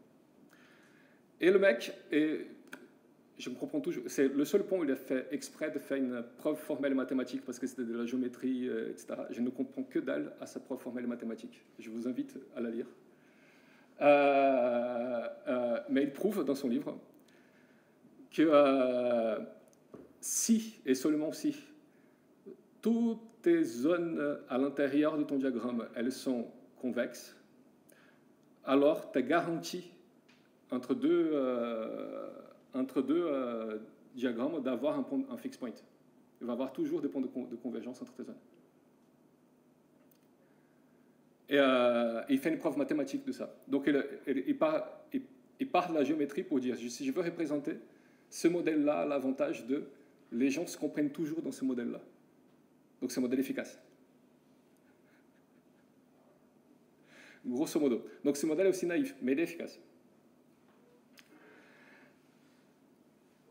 Et le mec, je me comprends toujours, c'est le seul pont où il a fait exprès de faire une preuve formelle mathématique parce que c'était de la géométrie, etc. Je ne comprends que dalle à sa preuve formelle mathématique. Je vous invite à la lire. Mais il prouve dans son livre que si, et seulement si, toutes tes zones à l'intérieur de ton diagramme, elles sont convexe, alors tu es garanti entre deux diagrammes d'avoir un fixed point. Il va y avoir toujours des points de convergence entre tes zones. Et il fait une preuve mathématique de ça. Donc il part de la géométrie pour dire, si je veux représenter ce modèle-là, l'avantage de les gens se comprennent toujours dans ce modèle-là. Donc c'est un modèle efficace. Grosso modo. Donc ce modèle est aussi naïf, mais il est efficace.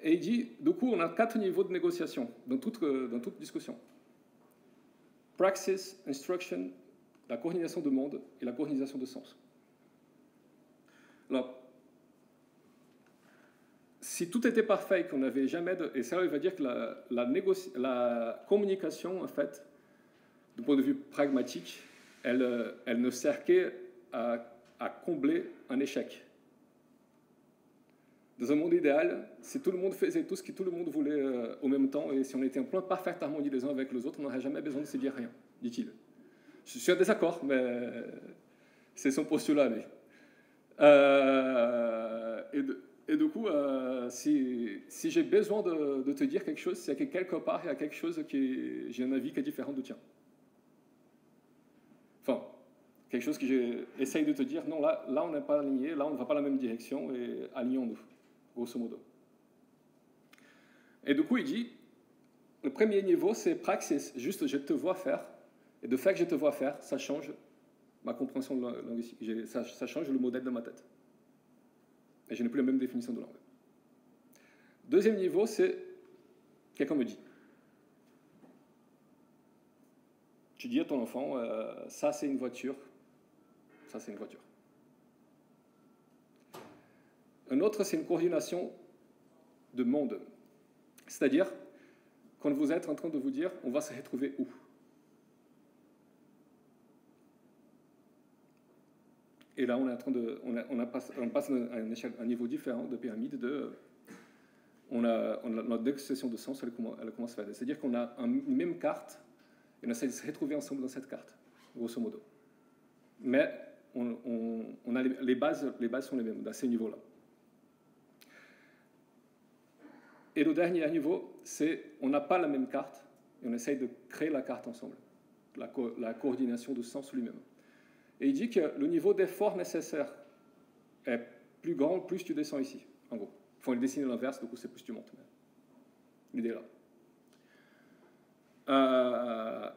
Et il dit, du coup, on a 4 niveaux de négociation dans toute discussion. Praxis, instruction, la coordination de monde et la coordination de sens. Alors, si tout était parfait et qu'on n'avait jamais de... Et ça, il va dire que la communication, en fait, du point de vue pragmatique, elle ne sert qu'à combler un échec. Dans un monde idéal, si tout le monde faisait tout ce que tout le monde voulait au même temps, et si on était en pleine parfaite harmonie les uns avec les autres, on n'aurait jamais besoin de se dire rien, dit-il. Je suis en désaccord, mais c'est son postulat, lui. Et du coup, si j'ai besoin de te dire quelque chose, c'est que quelque part, il y a quelque chose j'ai un avis qui est différent du tien. Enfin, quelque chose que j'essaye de te dire, non, là on n'est pas aligné, là on ne va pas dans la même direction, et alignons-nous, grosso modo. Et du coup, il dit, le premier niveau, c'est praxis, juste je te vois faire, et de fait que je te vois faire, ça change ma compréhension linguistique, ça change le modèle de ma tête. Et je n'ai plus la même définition de langue. Deuxième niveau, c'est quelqu'un me dit. Tu dis à ton enfant, ça c'est une voiture, ça c'est une voiture. Un autre, c'est une coordination de monde. C'est-à-dire, quand vous êtes en train de vous dire, on va se retrouver où? Et là, on passe à un niveau différent de pyramide. Notre négociation de sens, elle commence à faire. C'est-à-dire qu'on a une même carte et on essaie de se retrouver ensemble dans cette carte, grosso modo. Mais les bases sont les mêmes à ce niveau-là. Et le dernier niveau, c'est on n'a pas la même carte et on essaye de créer la carte ensemble, la coordination de sens lui-même. Et il dit que le niveau d'effort nécessaire est plus grand plus tu descends ici, en gros. Il faut le dessiner l'inverse, du coup c'est plus tu montes. L'idée est là.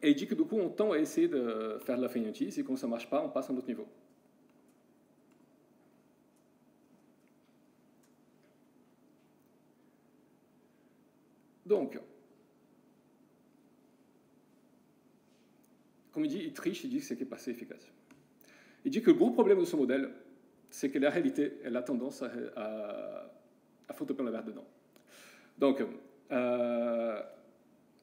Et il dit que du coup on tend à essayer de faire de la fainéantise et quand ça ne marche pas, on passe à un autre niveau. Donc, comme il dit, il triche, il dit que c'est pas assez efficace. Il dit que le gros problème de ce modèle, c'est que la réalité, elle a tendance à foutre plein la verre dedans. Donc, la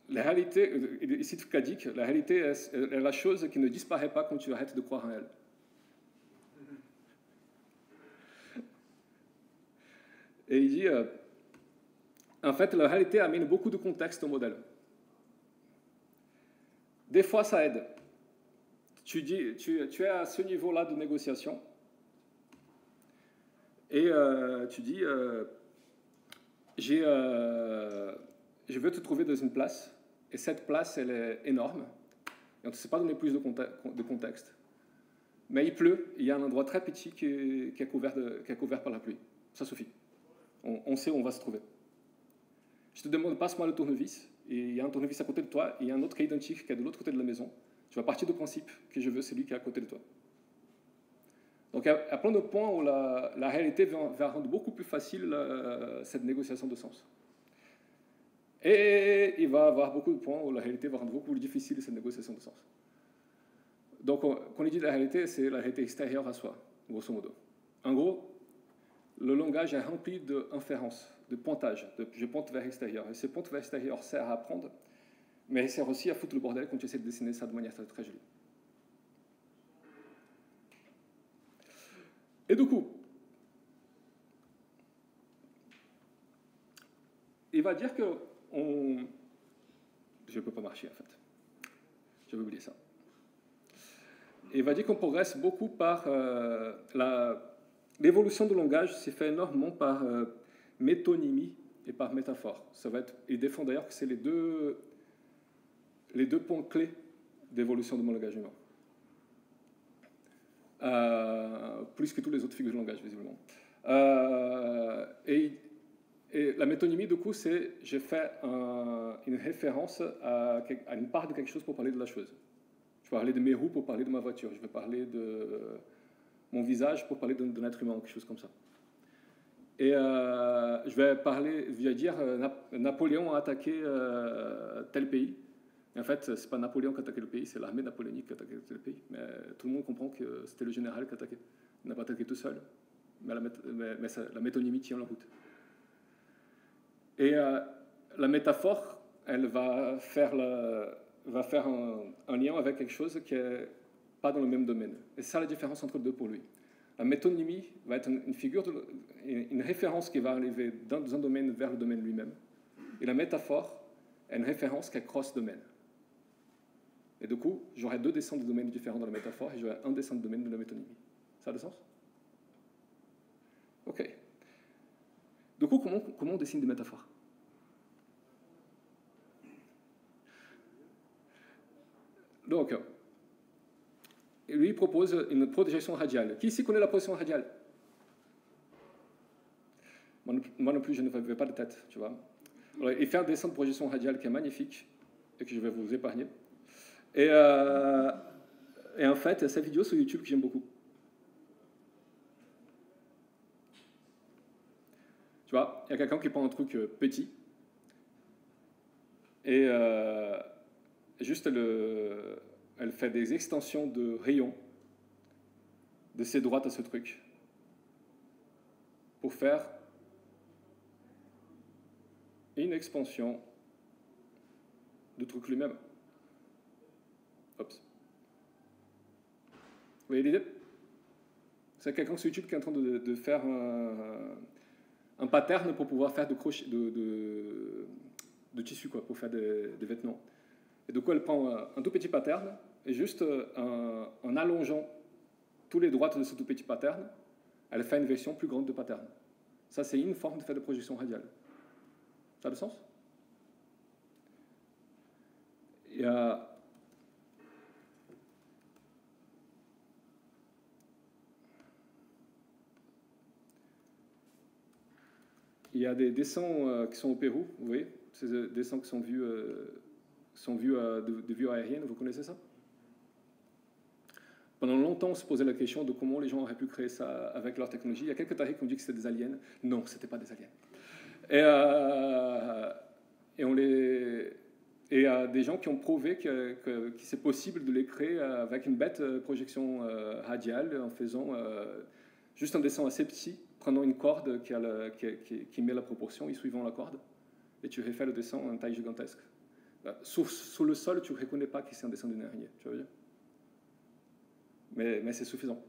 réalité, ici Kadik, la réalité est la chose qui ne disparaît pas quand tu arrêtes de croire en elle. Et il dit, en fait, la réalité amène beaucoup de contexte au modèle. Des fois, ça aide. Tu es à ce niveau-là de négociation et tu dis, je veux te trouver dans une place et cette place, elle est énorme et on ne sait pas donner plus de contexte. Mais il pleut, il y a un endroit très petit qui est couvert par la pluie. Ça suffit. On sait où on va se trouver. Je te demande, passe-moi le tournevis et il y a un tournevis à côté de toi et il y a un autre qui est identique qui est de l'autre côté de la maison. Tu vas partir du principe que je veux celui qui est à côté de toi. Donc, à plein de points où la réalité va rendre beaucoup plus facile cette négociation de sens. Et il va y avoir beaucoup de points où la réalité va rendre beaucoup plus difficile cette négociation de sens. Donc, quand on dit la réalité, c'est la réalité extérieure à soi, grosso modo. En gros, le langage est rempli d'inférences, de pointage, je pointe vers l'extérieur. Et ce pointe vers l'extérieur sert à apprendre, mais il sert aussi à foutre le bordel quand tu essaies de dessiner ça de manière très, très jolie. Et du coup, il va dire que je ne peux pas marcher, en fait. Je vais oublier ça. il va dire qu'on progresse beaucoup par l'évolution du langage s'est fait énormément par métonymie et par métaphore. Il défend d'ailleurs que c'est les deux points clés d'évolution du langage humain. Plus que toutes les autres figures de langage, visiblement. Et la métonymie, du coup, c'est j'ai fait une référence à une part de quelque chose pour parler de la chose. Je vais parler de mes roues pour parler de ma voiture. Je vais parler de mon visage pour parler d'un être humain, quelque chose comme ça. Et je vais dire Napoléon a attaqué tel pays. Et en fait, ce n'est pas Napoléon qui a attaqué le pays, c'est l'armée napoléonique qui a attaqué le pays. Mais tout le monde comprend que c'était le général qui a attaqué. Il n'a pas attaqué tout seul, mais la métonymie tient la route. Et la métaphore, elle va faire un lien avec quelque chose qui n'est pas dans le même domaine. Et c'est ça la différence entre les deux pour lui. La métonymie va être une référence qui va arriver dans un domaine vers le domaine lui-même. Et la métaphore est une référence qui cross domaine. Et du coup, j'aurai deux dessins de domaines différents dans la métaphore et j'aurai un dessin de domaine de la métonymie. Ça a du sens? Ok. Du coup, comment on dessine des métaphores? Donc, lui propose une projection radiale. Qui ici connaît la projection radiale? Moi non plus, je ne fais pas de tête, tu vois. Alors, il fait un dessin de projection radiale qui est magnifique et que je vais vous épargner. Et en fait, il y a cette vidéo sur YouTube que j'aime beaucoup. Tu vois, il y a quelqu'un qui prend un truc petit et juste elle fait des extensions de rayons de ses droites à ce truc pour faire une expansion du truc lui-même. Oups. Vous voyez l'idée? C'est quelqu'un sur YouTube qui est en train de faire un pattern pour pouvoir faire de tissu, quoi, pour faire des vêtements. Et du coup, elle prend un tout petit pattern et juste en allongeant tous les droites de ce tout petit pattern, elle fait une version plus grande de pattern. Ça, c'est une forme de faire de projection radiale. Ça a du sens? Il y a des dessins qui sont au Pérou, vous voyez, ces dessins qui sont vus de vue aérienne, vous connaissez ça? Pendant longtemps, on se posait la question de comment les gens auraient pu créer ça avec leur technologie. Il y a quelques tarifs qui ont dit que c'était des aliens. Non, ce n'était pas des aliens. Et il y a des gens qui ont prouvé que c'est possible de les créer avec une bête projection radiale en faisant juste un dessin assez petit, prenant une corde qui met la proportion et suivant la corde. Et tu refais le dessin en taille gigantesque. Sous le sol, tu ne reconnais pas que c'est un dessin d'une araignée, tu vois bien. Mais c'est suffisant.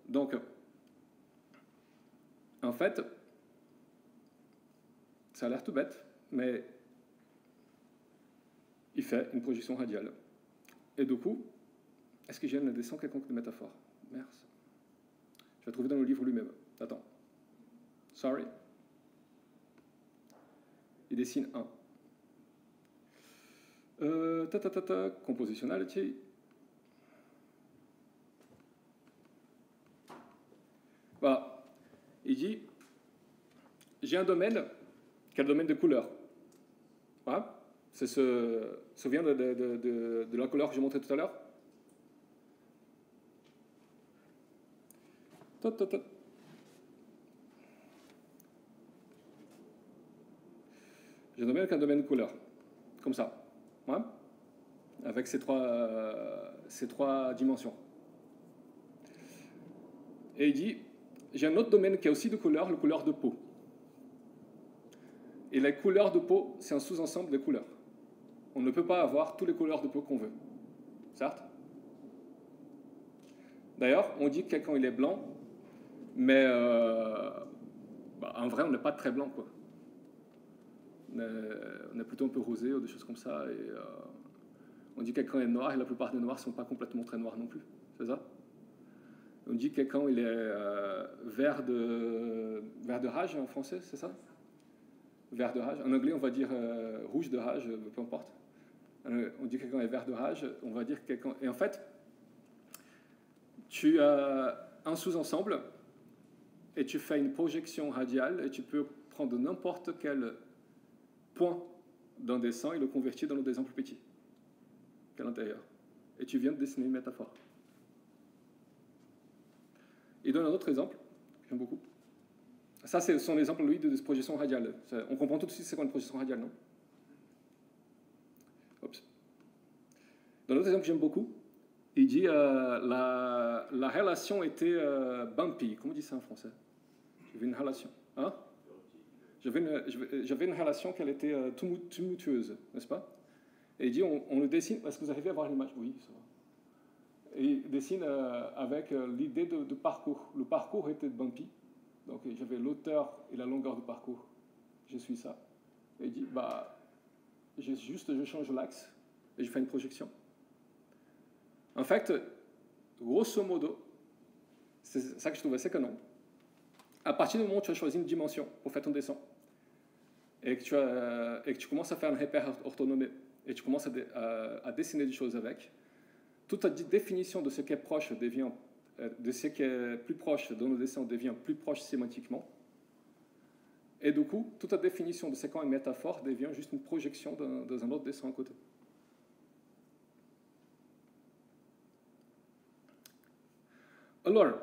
Donc, en fait, ça a l'air tout bête, mais il fait une projection radiale. Et du coup, est-ce que j'ai un dessin quelconque de métaphore? Merci. Je vais trouver dans le livre lui-même. Attends. Sorry. Il dessine un. Compositionality. Voilà. Il dit, j'ai un domaine qui est le domaine de couleur. Voilà. Ça vient de la couleur que j'ai montré tout à l'heure. J'ai un domaine qui est un domaine de couleur. Comme ça. Ouais. Avec ces trois dimensions. Et il dit, j'ai un autre domaine qui a aussi de couleurs, le couleur de peau. Et les couleurs de peau, c'est un sous-ensemble de couleurs. On ne peut pas avoir toutes les couleurs de peau qu'on veut. Certes? D'ailleurs, on dit que quelqu'un il est blanc, mais en vrai, on n'est pas très blanc, quoi. On est plutôt un peu rosé ou des choses comme ça. Et On dit que quelqu'un est noir et la plupart des noirs ne sont pas complètement très noirs non plus. C'est ça? On dit que quelqu'un il est vert de rage en français, c'est ça? Vert de rage. En anglais, on va dire rouge de rage, peu importe. On dit que quelqu'un est vert de rage, on va dire que quelqu'un... Et en fait, tu as un sous-ensemble et tu fais une projection radiale et tu peux prendre n'importe quel point d'un dessin et le convertir dans le dessin plus petit qu'à l'intérieur. Et tu viens de dessiner une métaphore. Il donne un autre exemple, que j'aime beaucoup. Ça, c'est son exemple, lui, de projection radiale. On comprend tout de suite c'est quoi une projection radiale, non? Oups. Dans l'autre exemple que j'aime beaucoup, il dit la relation était bumpy. Comment on dit ça en français? J'avais une relation. Hein? J'avais une relation qu'elle était tumultueuse, n'est-ce pas? Et il dit on le dessine. Est-ce que vous arrivez à voir l'image? Oui, ça va. Et il dessine avec l'idée de parcours. Le parcours était bumpy. Donc j'avais l'auteur et la longueur du parcours. Je suis ça. Et il dit je change l'axe et je fais une projection. En fait, grosso modo, c'est ça que je trouve assez canon. À partir du moment où tu as choisi une dimension pour faire ton dessin, et que tu commences à faire un repère orthonomé, et tu commences à dessiner des choses avec, toute ta définition de ce qui est proche devient, de ce qui est plus proche dans le dessin devient plus proche sémantiquement. Et du coup, toute ta définition de ce qu'est une métaphore devient juste une projection dans un autre dessin à côté. Alors,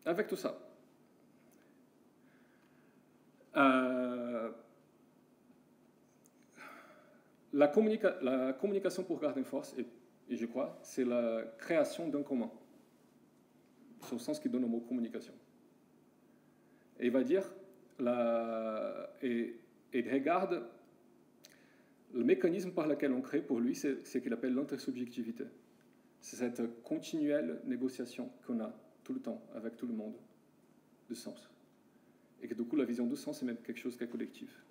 avec tout ça, la communication pour Gardenfors, et je crois, c'est la création d'un commun. C'est au sens qu'il donne au mot communication. Et il va dire, et il regarde le mécanisme par lequel on crée, pour lui, c'est ce qu'il appelle l'intersubjectivité. C'est cette continuelle négociation qu'on a tout le temps avec tout le monde de sens. Et que du coup, la vision du sens est même quelque chose qui est collectif.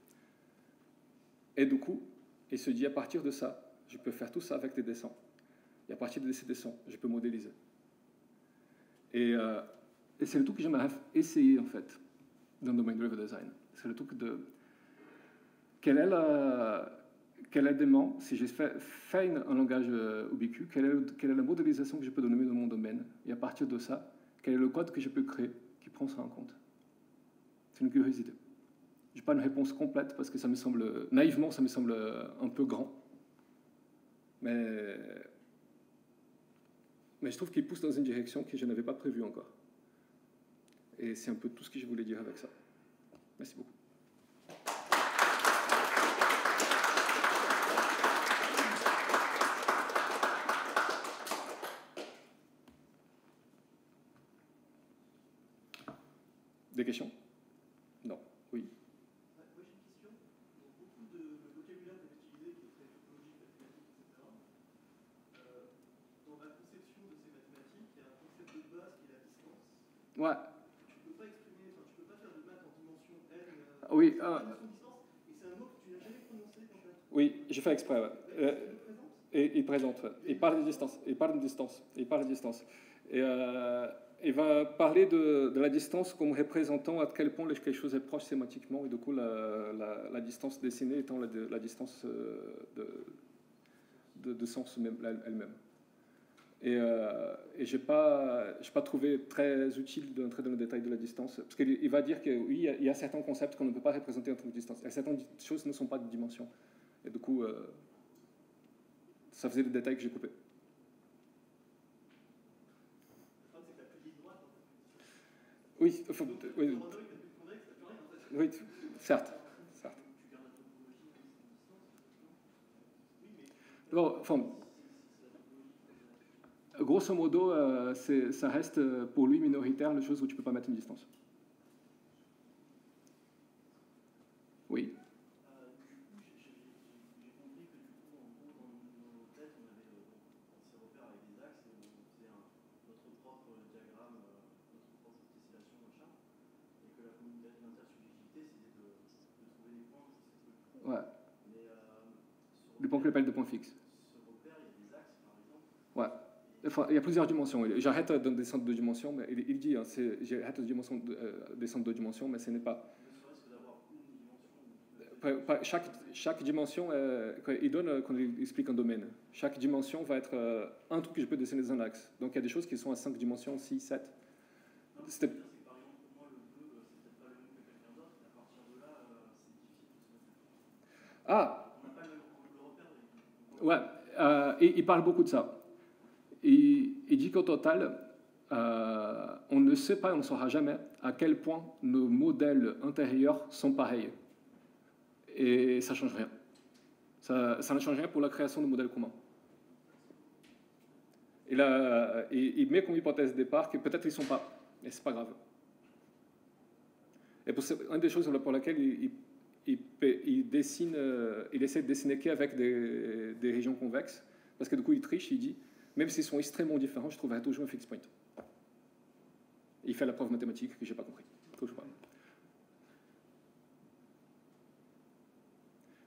Et du coup, il se dit, à partir de ça, je peux faire tout ça avec des dessins. Et à partir de ces dessins, je peux modéliser. Et c'est le truc que j'aimerais essayer, en fait, dans le domaine du river design. C'est le truc de... Quel est l'élément, si je fais un langage ubique, quelle est la modélisation que je peux donner dans mon domaine? Et à partir de ça, quel est le code que je peux créer qui prend ça en compte? C'est une curiosité. Je n'ai pas une réponse complète parce que ça me semble, naïvement, ça me semble un peu grand. Mais je trouve qu'il pousse dans une direction que je n'avais pas prévue encore. Et c'est un peu tout ce que je voulais dire avec ça. Merci beaucoup. Des questions? Non. Oui. Moi j'ai une question. Beaucoup de vocabulaire que vous utilisez, qui est très topologique, mathématique, etc. Dans la conception de ces mathématiques, il y a un concept de base qui est la distance. Ouais. Tu ne peux pas exprimer, enfin tu peux pas faire de maths en dimension n. Oui. Distance, et c'est un mot que tu n'as jamais prononcé quand tu as... Oui, j'ai fait exprès. Ouais. Et il présente. Ouais. Il parle de distance. Il parle de distance. Il parle de distance. Et il va parler de la distance comme représentant à quel point quelque chose est proche sémantiquement, et du coup la distance dessinée étant la distance de sens elle-même. Et je n'ai pas trouvé très utile d'entrer dans le détail de la distance, parce qu'il va dire que oui, il y a certains concepts qu'on ne peut pas représenter en termes de distance, et certaines choses ne sont pas de dimension. Et du coup, ça faisait des détails que j'ai coupés. Oui, oui, certes. Alors, enfin, grosso modo, ça reste pour lui minoritaire, les choses où tu ne peux pas mettre une distance. Oui. Ouais. Des points qu'on appelle des points fixes. Ouais. Enfin, il y a plusieurs dimensions. J'arrête dans des centres de dimension, mais il dit, hein, j'arrête des centres de dimension, mais ce n'est pas. Ne serait-ce que d'avoir une dimension. Chaque dimension, quand il explique un domaine, chaque dimension va être un truc que je peux dessiner dans un axe. Donc il y a des choses qui sont à 5 dimensions, 6, 7. Non, c'est par exemple, pour moi, le bleu, c'est peut-être pas le même que quelqu'un d'autre, et à partir de là, c'est difficile de se mettre. Ah, On n'a pas le repère. ouais, il parle beaucoup de ça. Il dit qu'au total, on ne sait pas, on ne saura jamais à quel point nos modèles intérieurs sont pareils. Et ça ne change rien. Ça ne change rien pour la création de modèles communs. Et là, il met comme hypothèse de départ que peut-être ils ne sont pas. Et ce n'est pas grave. Et une des choses pour laquelle il dessine, il essaie de dessiner qu'avec des régions convexes, parce que du coup il triche, il dit, même s'ils sont extrêmement différents, je trouverai toujours un fixed point. Il fait la preuve mathématique que je n'ai pas compris. Toujours pas.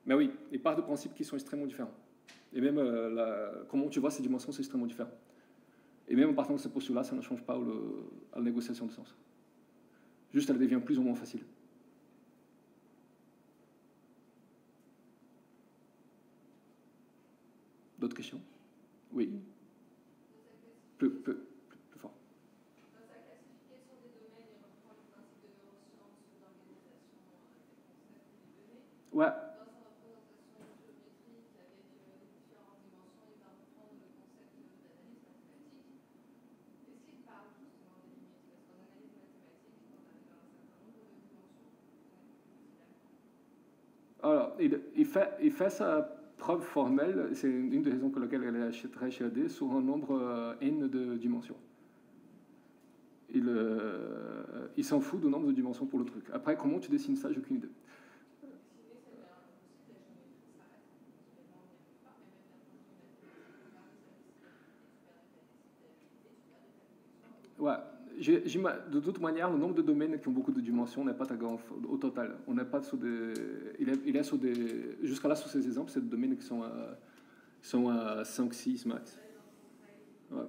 Mais oui, il part de principes qui sont extrêmement différents. Et même comment tu vois ces dimensions, c'est extrêmement différent. Et même en partant de ce postulat, ça ne change pas à la négociation de sens. Juste, elle devient plus ou moins facile. D'autres questions? Oui. Plus fort. Dans sa classification des domaines, il reprend le principe de neurosciences, d'organisation des concepts et des données. Ouais. Dans sa représentation géométrique avec les différentes dimensions, il va reprendre le concept d'analyse mathématique. Est-ce qu'il parle justement des limites? Parce qu'en analyse mathématique, quand on arrive à un certain nombre de dimensions, on est plus considéré. Alors, il fait sa preuve formelle, c'est une des raisons pour lesquelles elle achèterait chez AD, sur un nombre n de dimensions. Il s'en fout du nombre de dimensions pour le truc. Après, comment tu dessines ça, j'ai aucune idée. Ouais. De toute manière, le nombre de domaines qui ont beaucoup de dimensions n'est pas très grand au total. On n'est pas sur des. Il est sur des. Jusqu'à là, sur ces exemples, c'est des domaines qui sont à 5, 6 max. Ouais.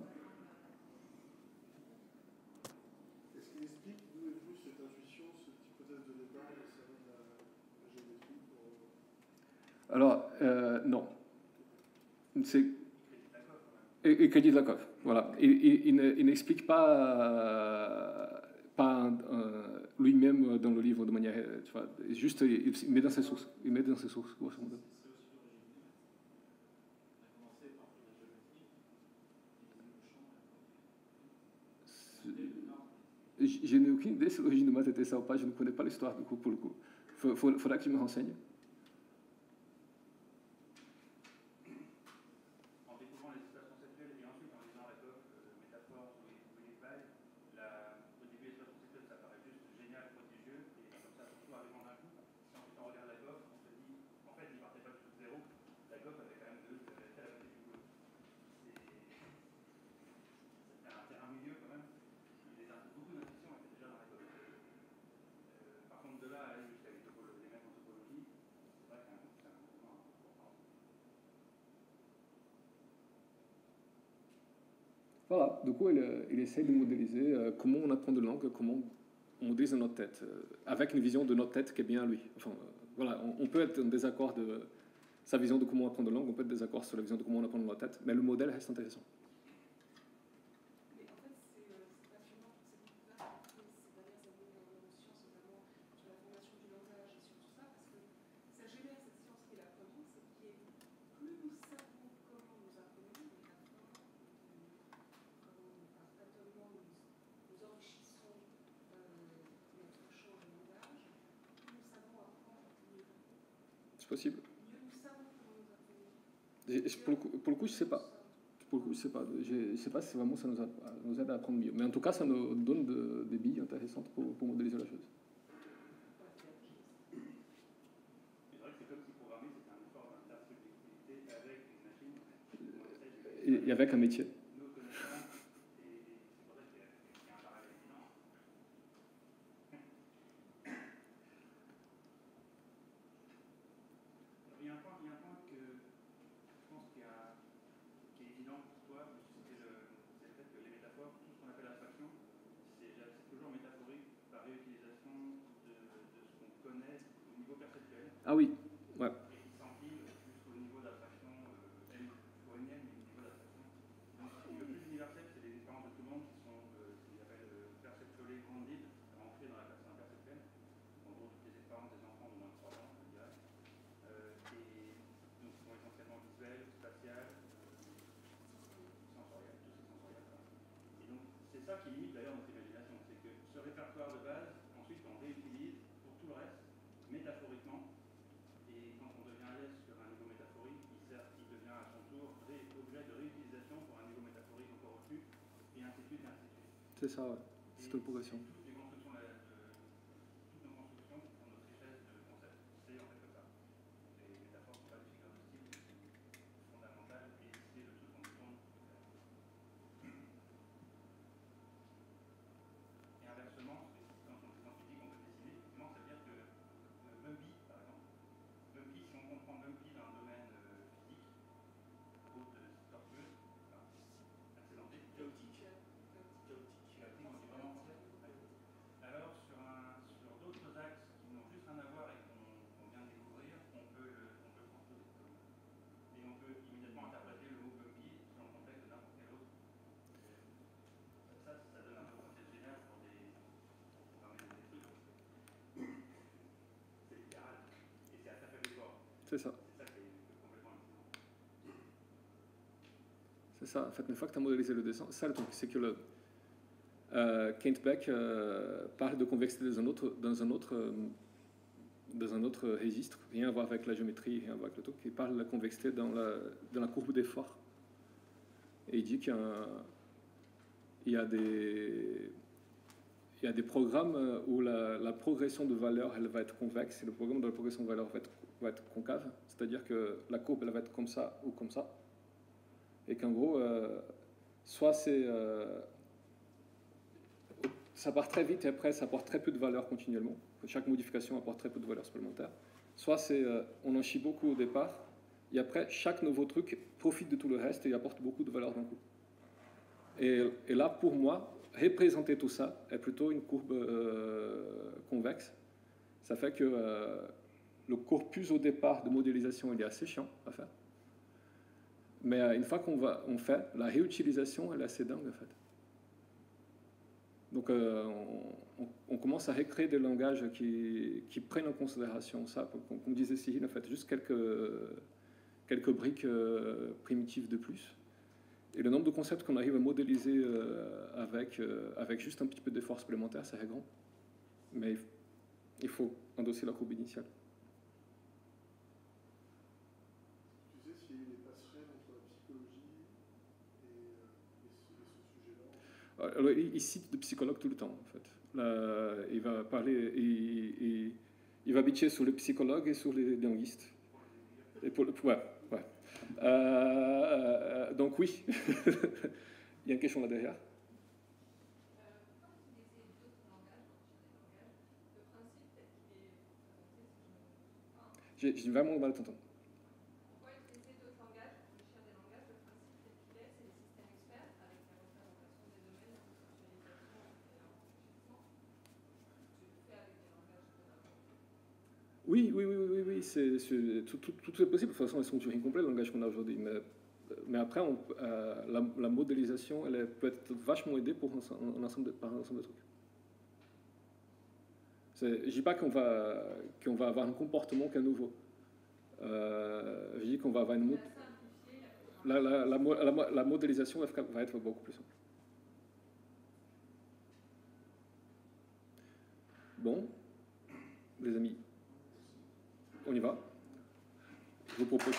Est-ce qu'il explique d'où est venue cette intuition, cette hypothèse de départ au sein de la géométrie Alors, non. C'est. Et crédit de Lakoff, voilà. Il n'explique pas lui-même dans le livre de manière, tu vois, juste il met dans ses sources. Il met dans ses sources, grosso modo. Je n'ai aucune idée si l'origine de maths était ça ou pas. Je ne connais pas l'histoire du coup pour le coup. Faudra que je me renseigne. Voilà, du coup, il essaie de modéliser comment on apprend de langue, comment on modélise dans notre tête, avec une vision de notre tête qui est bien à lui. Enfin, voilà, on peut être en désaccord de sa vision de comment on apprend de langue, on peut être en désaccord sur la vision de comment on apprend dans notre tête, mais le modèle reste intéressant. Mais en fait, c'est passionnant pour cette découverte ces dernières années en neurosciences, notamment sur la formation du langage et sur tout ça, parce que ça génère cette science qui est la première, c'est qui est plus nous savons comment nous apprenons, et à la fin, par tâtonnement, nous enrichissons notre champ de langage, plus nous savons apprendre, mieux. C'est possible. Mieux nous savons comment nous apprenons. Pour le coup, je ne sais pas. Pour le coup, je sais pas. Je sais pas si vraiment ça nous aide à apprendre mieux. Mais en tout cas, ça nous donne des billes intéressantes pour modéliser la chose. C'est vrai que c'est comme si programmer, c'était un effort d'intersubjectivité avec une machine. Et avec un métier. Nos connaissances, et c'est pour ça qu'il y a un parallèle évident. Il y a un point que je pense qui est évident pour toi, réutilisation de ce qu'on connaît au niveau perceptuel. Ah oui, ouais. Et qui s'empile jusqu'au niveau d'abstraction n fois n, mais au niveau d'abstraction. Donc, le plus universel, c'est les expériences de tout le monde qui sont ce qu'ils appellent perceptually grounded, ancrées dans la personne perceptuelle. En gros, toutes les expériences des enfants de moins de 3 ans, je dirais. Et donc, qui sont essentiellement visuelles, spatiales, sensorielles, tout c'est sensoriel. Et donc, c'est ça qui limite d'ailleurs notre imagination. C'est que ce répertoire de base, ensuite, on réutilise pour tout le reste, métaphoriquement. Et quand on devient à l'aise sur un niveau métaphorique, il devient à son tour objet de réutilisation pour un niveau métaphorique encore au-dessus, et ainsi de suite, et ainsi de suite. C'est ça, ouais. C'est une progression. Toutes nos constructions pour notre richesse de concepts, c'est en fait comme ça. Les métaphores ne sont pas des figures de style, c'est fondamental, et c'est le truc qu'on tourne. Et inversement, quand tu dis qu'on peut dessiner, effectivement, ça veut dire que Bumpy, par exemple, Bumpy, si on comprend Bumpy dans un domaine physique, route tortueuse, accidentée, chaotique, on dit vraiment français. Alors, sur d'autres axes qui n'ont juste rien à voir et qu'on vient de découvrir, on peut transposer. Et on peut immédiatement interpréter le mot Bumpy dans le contexte de n'importe quel autre. Ça donne un peu de concept général pour organiser des trucs. C'est littéral. Et c'est à très faible effort. C'est ça. C'est ça qui est complètement incident. C'est ça. En fait, une fois que tu as modélisé le dessin, ça le truc, c'est que Kent Beck parle de convexité dans un autre registre, rien à voir avec la géométrie, rien à voir avec le truc. Il parle de la convexité dans la courbe d'effort. Et il dit qu'il y a des programmes où la progression de valeur elle va être convexe et le programme de la progression de valeur va être concave. C'est-à-dire que la courbe elle va être comme ça ou comme ça. Et qu'en gros, soit ça part très vite et après ça apporte très peu de valeur continuellement. Chaque modification apporte très peu de valeur supplémentaire. Soit on en chie beaucoup au départ et après chaque nouveau truc profite de tout le reste et apporte beaucoup de valeur d'un coup. Et là, pour moi, représenter tout ça est plutôt une courbe convexe. Ça fait que le corpus au départ de modélisation il est assez chiant à faire. Mais une fois qu'on fait, la réutilisation elle est assez dingue en fait. Donc on commence à recréer des langages qui prennent en considération ça. Comme disait Cyril, en fait, juste quelques briques primitives de plus. Et le nombre de concepts qu'on arrive à modéliser avec juste un petit peu d'effort supplémentaire, c'est grand. Mais il faut endosser la courbe initiale. Tu sais s'il y a des passerelles entre la psychologie et ce sujet-là? Alors, il cite des psychologues tout le temps, en fait. Là, il va parler, il va bitcher sur les psychologues et sur les linguistes. Et ouais. Donc oui, il y a une question là derrière. Pourquoi utiliser d'autres langages, le principe tel qu'il est présenté, si je me... J'ai vraiment mal à t'entendre. Pourquoi utiliser d'autres langages pour réfléchir des langages, le principe tel qu'il est, c'est les systèmes experts avec la représentation des domaines, la conceptualisation et l'enrichissement. Tu le fais avec des langages de n'importe quoi. Oui, tout est possible. De toute façon, elles sont toujours incomplets, le langage qu'on a aujourd'hui. Mais après, la modélisation, elle peut être vachement aidée par un ensemble de trucs. Je ne dis pas qu'on va avoir un comportement qui est nouveau. Je dis qu'on va avoir la modélisation va être beaucoup plus simple. Bon, les amis, on y va. Je vous propose